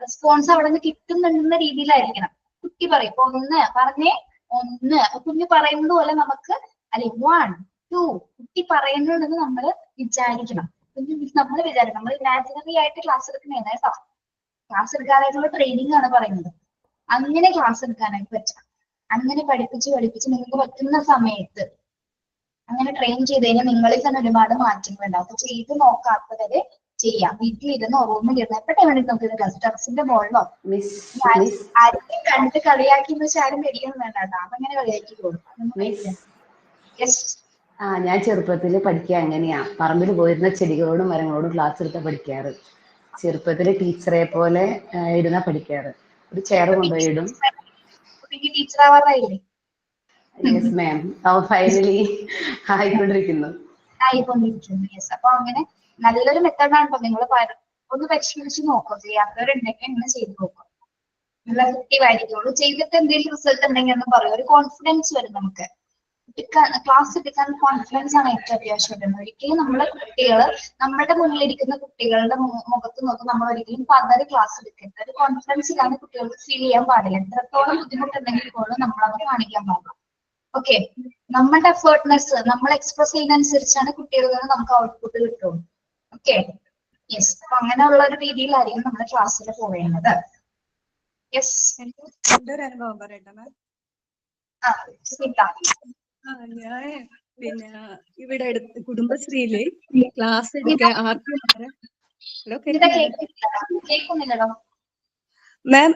റെസ്പോൺസ് അവിടെ നിന്ന് കിട്ടുന്നുണ്ടെന്ന രീതിയിലായിരിക്കണം. കുട്ടി പറയും ഇപ്പൊ 1 പറഞ്ഞേ 1, കുഞ്ഞ് പറയുന്നത് പോലെ നമുക്ക് അല്ലെ 1, 2 കുട്ടി പറയുന്നുണ്ടെന്ന് നമ്മൾ വിചാരിക്കണം. നമ്മൾ വിചാരിക്കണം നമ്മൾ ഇമാജിനറി ആയിട്ട് ക്ലാസ് എടുക്കുന്നതാണ് കേട്ടോ. ക്ലാസ് എടുക്കാനായിട്ടുള്ള ട്രെയിനിങ് ആണ് പറയുന്നത്. അങ്ങനെ ക്ലാസ് എടുക്കാനായിട്ട് പറ്റണം. അങ്ങനെ പഠിപ്പിച്ച് നിങ്ങൾക്ക് പറ്റുന്ന സമയത്ത് അങ്ങനെ ട്രെയിൻ ചെയ്ത് കഴിഞ്ഞാൽ നിങ്ങളിൽ തന്നെ ഒരുപാട് മാറ്റങ്ങൾ ഉണ്ടാവും. അപ്പൊ ചെയ്ത് നോക്കാത്തവരെ ചെയ്യാം. വീട്ടിലിരുന്നോ റൂമിലിരുന്നോ എപ്പോഴും വേണ്ടി നമുക്ക് ടെറസിന്റെ മുകളിലോ ആരെയും കണ്ട് കളിയാക്കി എന്ന് വെച്ചാൽ ആരും പേടിയൊന്നും വേണ്ട കേട്ടോ. അതങ്ങനെ കളിയാക്കിക്കോളൂ. ഞാൻ ചെറുപ്പത്തിൽ പഠിക്കുക അങ്ങനെയാ, പറമ്പിൽ പോയിരുന്ന ചെടികളോടും മരങ്ങളോടും ക്ലാസ് എടുത്താ പഠിക്കാറ്. ചെറുപ്പത്തിൽ ടീച്ചറെ പോലെ ഇരുന്നാ പഠിക്കാറ്. ഒരു ചെയർ കൊണ്ടുപോയിടും. ടീച്ചർ ആവാറായില്ലേ? യെസ് മാം, ഫൈനലി ആയിക്കൊണ്ടിരിക്കുന്നു. യെസ്. അപ്പൊ അങ്ങനെ നല്ലൊരു മെത്തേഡാണ്. ഇപ്പൊ നിങ്ങൾ ഒന്ന് പരിശീലിച്ച് നോക്കും. ചെയ്യാത്തവരുണ്ടെങ്കിൽ ഇങ്ങനെ ചെയ്ത് നോക്കും. നല്ല എഫക്റ്റീവ് ആയിരിക്കുള്ളൂ. ചെയ്തിട്ട് എന്തെങ്കിലും റിസൾട്ട് ഉണ്ടെങ്കിൽ എന്ന് പറയും. ഒരു കോൺഫിഡൻസ് വരും നമുക്ക്. ക്ലാസ് എടുക്കാൻ കോൺഫിഡൻസ് ആണ് ഏറ്റവും അത്യാവശ്യം. ഒരിക്കലും നമ്മളെ കുട്ടികള് നമ്മുടെ മുന്നിലിരിക്കുന്ന കുട്ടികളുടെ മുഖത്ത് നോക്കി നമ്മൾ ഒരിക്കലും പതറി ക്ലാസ് എടുക്കരുത്. ഒരു കോൺഫിഡൻസ് ഇല്ലാതെ കുട്ടികൾക്ക് ഫീൽ ചെയ്യാൻ പാടില്ല. എത്രത്തോളം ബുദ്ധിമുട്ടുണ്ടെങ്കിൽ പോലും നമ്മളത് കാണിക്കാൻ പാടില്ല. ഓക്കെ, നമ്മുടെ എഫേർട്ട്നെസ് നമ്മൾ എക്സ്പ്രസ് ചെയ്യുന്നതനുസരിച്ചാണ് കുട്ടികളിൽ നിന്ന് നമുക്ക് ഔട്ട്പുട്ട് കിട്ടുള്ളൂ. Okay, yes. അപ്പൊ അങ്ങനെയുള്ള ഒരു രീതിയിലായിരിക്കും നമ്മുടെ ക്ലാസ്സിൽ പോവേണ്ടത്. യെസ്, എന്റെ ഒരു അനുഭവം പറയട്ടെ മാം. ഞാൻ പിന്നെ ഇവിടെ അടുത്ത് കുടുംബശ്രീയില് ക്ലാസ് എടുക്കാൻ ഹലോ കേൾക്കുന്നില്ലല്ലോ മാം.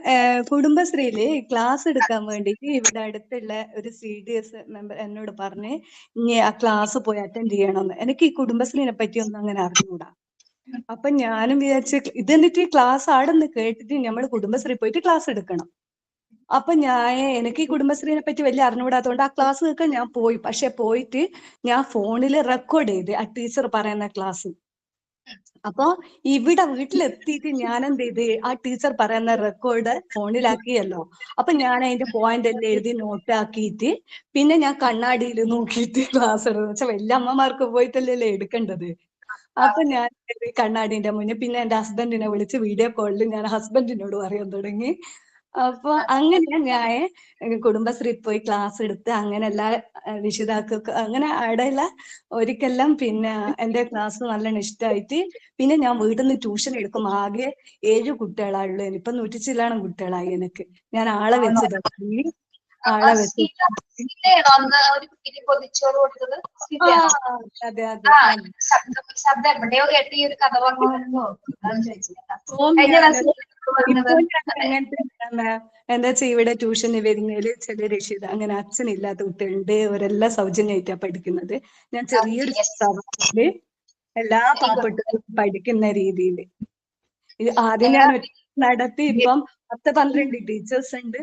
കുടുംബശ്രീയില് ക്ലാസ് എടുക്കാൻ വേണ്ടിട്ട് ഇവിടെ അടുത്തുള്ള ഒരു CDS മെമ്പർ എന്നോട് പറഞ്ഞ് ഇനി ആ ക്ലാസ് പോയി അറ്റൻഡ് ചെയ്യണമെന്ന്. എനിക്ക് ഈ കുടുംബശ്രീനെ പറ്റി ഒന്നും അങ്ങനെ അറിഞ്ഞൂടാ. അപ്പൊ ഞാനും വിചാരിച്ച് ഇത് എന്നിട്ട് ക്ലാസ് അവിടെ നിന്ന് കേട്ടിട്ട് നമ്മൾ കുടുംബശ്രീ പോയിട്ട് ക്ലാസ് എടുക്കണം. അപ്പൊ എനിക്ക് ഈ കുടുംബശ്രീനെ പറ്റി വലിയ അറിഞ്ഞുകൂടാത്തതുകൊണ്ട് ആ ക്ലാസ് കേൾക്കാൻ ഞാൻ പോയി. പക്ഷെ പോയിട്ട് ഞാൻ ഫോണിൽ റെക്കോർഡ് ചെയ്ത് ആ ടീച്ചർ പറയുന്ന ക്ലാസ്. അപ്പൊ ഇവിടെ വീട്ടിലെത്തിയിട്ട് ഞാൻ എന്ത് ചെയ്ത് ആ ടീച്ചർ പറയുന്ന റെക്കോർഡ് ഫോണിലാക്കിയല്ലോ. അപ്പൊ ഞാൻ അതിന്റെ പോയിന്റ് എല്ലാം എഴുതി നോട്ടാക്കിയിട്ട് പിന്നെ ഞാൻ കണ്ണാടിയിൽ നോക്കിയിട്ട് ക്ലാസ് എടുത്തു. വെച്ചാൽ വലിയ അമ്മമാർക്ക് പോയിട്ടല്ലേ എടുക്കേണ്ടത്. അപ്പൊ ഞാൻ കണ്ണാടിന്റെ മുന്നേ പിന്നെ എന്റെ ഹസ്ബൻഡിനെ വിളിച്ച് വീഡിയോ കോളിൽ ഞാൻ ഹസ്ബൻഡിനോട് പറയാൻ തുടങ്ങി. അപ്പൊ അങ്ങനെ ഞാൻ കുടുംബശ്രീ പോയി ക്ലാസ് എടുത്ത് അങ്ങനെ എല്ലാ രക്ഷിതാക്കൾക്ക് അങ്ങനെ അവിടെയുള്ള ഒരിക്കെല്ലാം പിന്നെ എന്റെ ക്ലാസ് നല്ല ഇഷ്ടമായിട്ട് പിന്നെ ഞാൻ വീട്ടിൽ നിന്ന് ട്യൂഷൻ എടുക്കും. ആകെ 7 കുട്ടികളായുള്ളൂ. ഇപ്പൊ 100 ചില്ലാണ് കുട്ടികളായി. എനിക്ക് ഞാൻ ആളെ വെച്ച് തുടങ്ങി. ആളെ വെച്ച് അതെ അതെ ശബ്ദം എവിടെയോ കേട്ട് ഈ ഒരു കഥ പറഞ്ഞു. എന്താ വെച്ചാ ഇവിടെ ട്യൂഷന് വരുന്നതില് ചില രക്ഷിത അങ്ങനെ അച്ഛനില്ലാത്ത കുട്ടികളുണ്ട്. അവരെല്ലാം സൗജന്യമായിട്ടാ പഠിക്കുന്നത്. ഞാൻ ചെറിയൊരു സ്ഥാപനത്തില് എല്ലാ പാവപ്പെട്ടവരും പഠിക്കുന്ന രീതിയിൽ ആദ്യം ഞാൻ നടത്തി. ഇപ്പം 10-12 ടീച്ചേഴ്സ് ഉണ്ട്.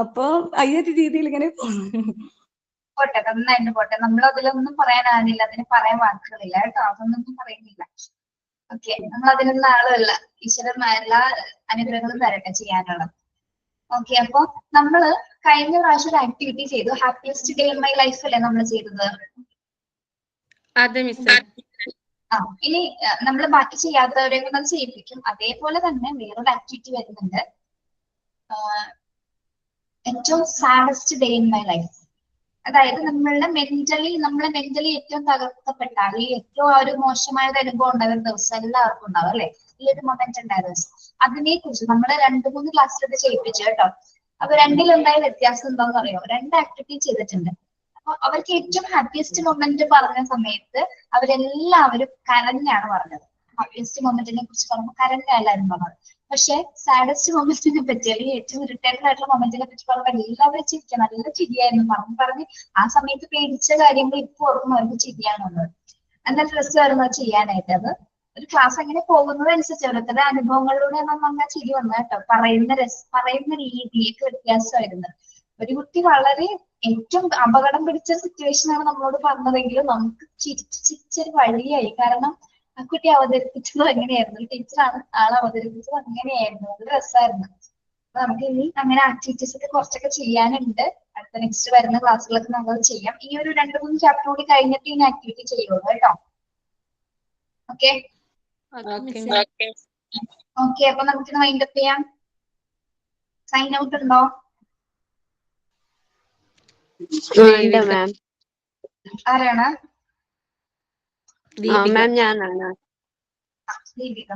അപ്പൊ ഈ ഒരു രീതിയിൽ ഇങ്ങനെ പോട്ടെ, നന്നായിട്ട് പോട്ടെ. നമ്മൾ അതിലൊന്നും പറയാനാണില്ല, അതിന് പറയാൻ വാക്കുകളില്ല കേട്ടോ. അതൊന്നും പറയുന്നില്ല. ഓക്കെ, നമ്മൾ അതിനൊന്നും ആളുമല്ല. ഈശ്വരൻ എല്ലാ അനുഗ്രഹങ്ങളും തരട്ടെ ചെയ്യാനുള്ളത്. ഓക്കെ, അപ്പൊ നമ്മള് കഴിഞ്ഞ പ്രാവശ്യം ഒരു ആക്ടിവിറ്റി ചെയ്തു. Happiest day in my life അല്ലേ നമ്മൾ ചെയ്തത്? അതെ മിസ്. ഇനി നമ്മൾ ബാക്കി ചെയ്യാത്തവരെ കൊണ്ട് അത് ചെയ്യിപ്പിക്കും. അതേപോലെ തന്നെ വേറൊരു ആക്ടിവിറ്റി വരുന്നുണ്ട്. ഏറ്റവും saddest day in my life. അതായത് നമ്മളെ മെന്റലി ഏറ്റവും തകർക്കപ്പെട്ട അല്ലെങ്കിൽ ഏറ്റവും ആ ഒരു മോശമായ ഒരു അനുഭവം ഉണ്ടാകുന്ന ദിവസം എല്ലാവർക്കും ഉണ്ടാവും അല്ലെ, ഈ ഒരു മൊമെന്റ് ഉണ്ടായ ദിവസം. അതിനെ കുറിച്ച് നമ്മള് 2-3 ക്ലാസ്സിൽ ഇത് ചെയ്യിപ്പിച്ചു കേട്ടോ. അപ്പൊ രണ്ടിലുണ്ടായ വ്യത്യാസം എന്താണെന്ന് അറിയോ? 2 ആക്ടിവിറ്റി ചെയ്തിട്ടുണ്ട്. അപ്പൊ അവർക്ക് ഏറ്റവും ഹാപ്പിയസ്റ്റ് മൊമെന്റ് പറഞ്ഞ സമയത്ത് അവരെല്ലാവരും കരഞ്ഞാണ് പറഞ്ഞത്. ഹാപ്പിയസ്റ്റ് മൊമെന്റിനെ കുറിച്ച് പറയുമ്പോൾ കരഞ്ഞ എല്ലാവരും പറഞ്ഞത്. പക്ഷെ സാഡസ്റ്റ് മൊമെന്റിനെ പറ്റി അല്ലെങ്കിൽ ഏറ്റവും ഇറിറ്റേറ്റഡ് ആയിട്ടുള്ള മൊമെന്റിനെ പറ്റി പറയുമ്പോൾ എല്ലാവരും ചിരിക്കുക, നല്ല ചിരിയായിരുന്നു പറഞ്ഞ് ആ സമയത്ത് പേടിച്ച കാര്യങ്ങൾ ഇപ്പൊ ഓർക്കുമ്പോൾ അവർക്ക് ചിരിയാണ് വന്നത്. എന്നാൽ രസമായിരുന്നു അത് ചെയ്യാനായിട്ട്. അത് ഒരു ക്ലാസ് അങ്ങനെ പോകുന്നതനുസരിച്ച് ഓരോരുത്തരുടെ അനുഭവങ്ങളിലൂടെ നമ്മൾ ചിരി വന്നു കേട്ടോ. പറയുന്ന രീതിയൊക്കെ വ്യത്യാസമായിരുന്നു. ഒരു കുട്ടി വളരെ ഏറ്റവും അപകടം പിടിച്ച സിറ്റുവേഷൻ ആണ് നമ്മളോട് പറഞ്ഞതെങ്കിലും നമുക്ക് ചിരിച്ചൊരു വഴിയായി. കാരണം ആ കുട്ടി അവതരിപ്പിച്ചത് അങ്ങനെയായിരുന്നു, ടീച്ചറാണ് ആൾ അവതരിപ്പിച്ചത് അങ്ങനെയായിരുന്നു. അത് രസമായിരുന്നു. അപ്പൊ നമുക്ക് ഇനി അങ്ങനെ ആക്ടിവിറ്റീസ് ഒക്കെ കുറച്ചൊക്കെ ചെയ്യാനുണ്ട്. അടുത്ത നെക്സ്റ്റ് വരുന്ന ക്ലാസ്സുകളൊക്കെ നമ്മൾ ചെയ്യാം. ഈ ഒരു 2-3 ചാപ്റ്റർ കൂടി കഴിഞ്ഞിട്ട് ഈ ആക്ടിവിറ്റി ചെയ്യുള്ളൂ കേട്ടോ. ഓക്കെ ഓക്കെ, അപ്പൊ നമുക്ക് വൈൻഡപ്പ് ചെയ്യാം. സൈൻ ഔട്ട് ഉണ്ടോ? മാം. ആരാണ്? മാം ഞാനാണ്. Deepika.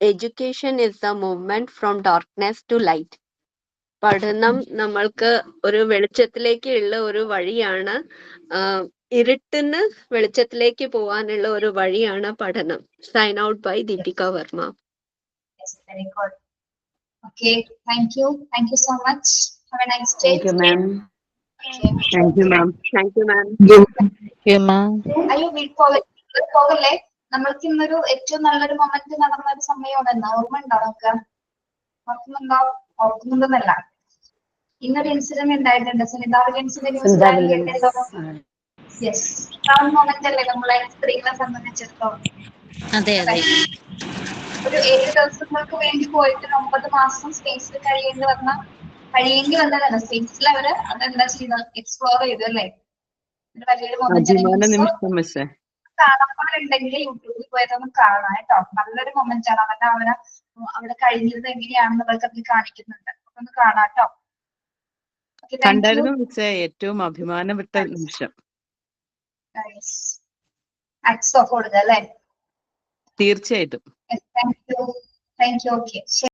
Education is the movement from darkness to light. പഠനം നമ്മൾക്ക് ഒരു വെളിച്ചത്തിലേക്കുള്ള ഒരു വഴിയാണ്. ഇരുട്ടിന് വെളിച്ചത്തിലേക്ക് പോകാനുള്ള ഒരു വഴിയാണ് പഠനം. Sign out by Deepika Varma. Very good. Okay, thank you so much. Have a nice day. Thank you ma'am. Thank you ma'am. Thank you ma'am. അയ്യോ പോകല്ലേ. നമ്മൾക്ക് ഇന്നൊരു ഏറ്റവും നല്ലൊരു മൊമെന്റ് നടന്ന ഒരു സമയമാണ്. എന്നാ ഓർമ്മ ഉണ്ടോ? നമുക്ക് ഓർക്കുന്നുണ്ടെന്നല്ല, ഇന്നൊരു ഇൻസിഡന്റ് ഉണ്ടായിട്ടുണ്ട്. സുനിത വില്യംസിന്റെ ന്യൂസ് കേട്ടല്ലോ. യെസ്, ആ മൊമെന്റ് അല്ലേ നമ്മളെ സ്ത്രീകളെ സംബന്ധിച്ചിടത്തോളം. ഒരു 7 ദിവസങ്ങൾക്ക് വേണ്ടി പോയിട്ട് 9 മാസം സ്പേസിൽ കഴിയേണ്ടി വന്നതല്ല. സ്പേസിൽ അവര് അതെന്താ ചെയ്തത്? എക്സ്പ്ലോർ ചെയ്തു അല്ലേ. ഒരു വലിയൊരു അഭിമാന മൊമെന്റ് നിമിഷം മിസ്സേ. കാണാറുണ്ടെങ്കിൽ യൂട്യൂബിൽ പോയതൊന്ന് കാണാം കേട്ടോ. നല്ലൊരു മൊമെന്റ് ആണ്. അവനെ അവിടെ കഴിഞ്ഞത് എങ്ങനെയാണെന്നുള്ളത് അതിൽ കാണിക്കുന്നുണ്ട്. ഒന്ന് കാണാം കേട്ടോ. കണ്ടായിരുന്നു മിസ്സേ, ഏറ്റവും അഭിമാനപ്പെട്ട നിമിഷം. ആക്സ് ഓഫ് കൊടുക്കുക അല്ലേ? തീർച്ചയായിട്ടും. Thank you. ഓക്കെ.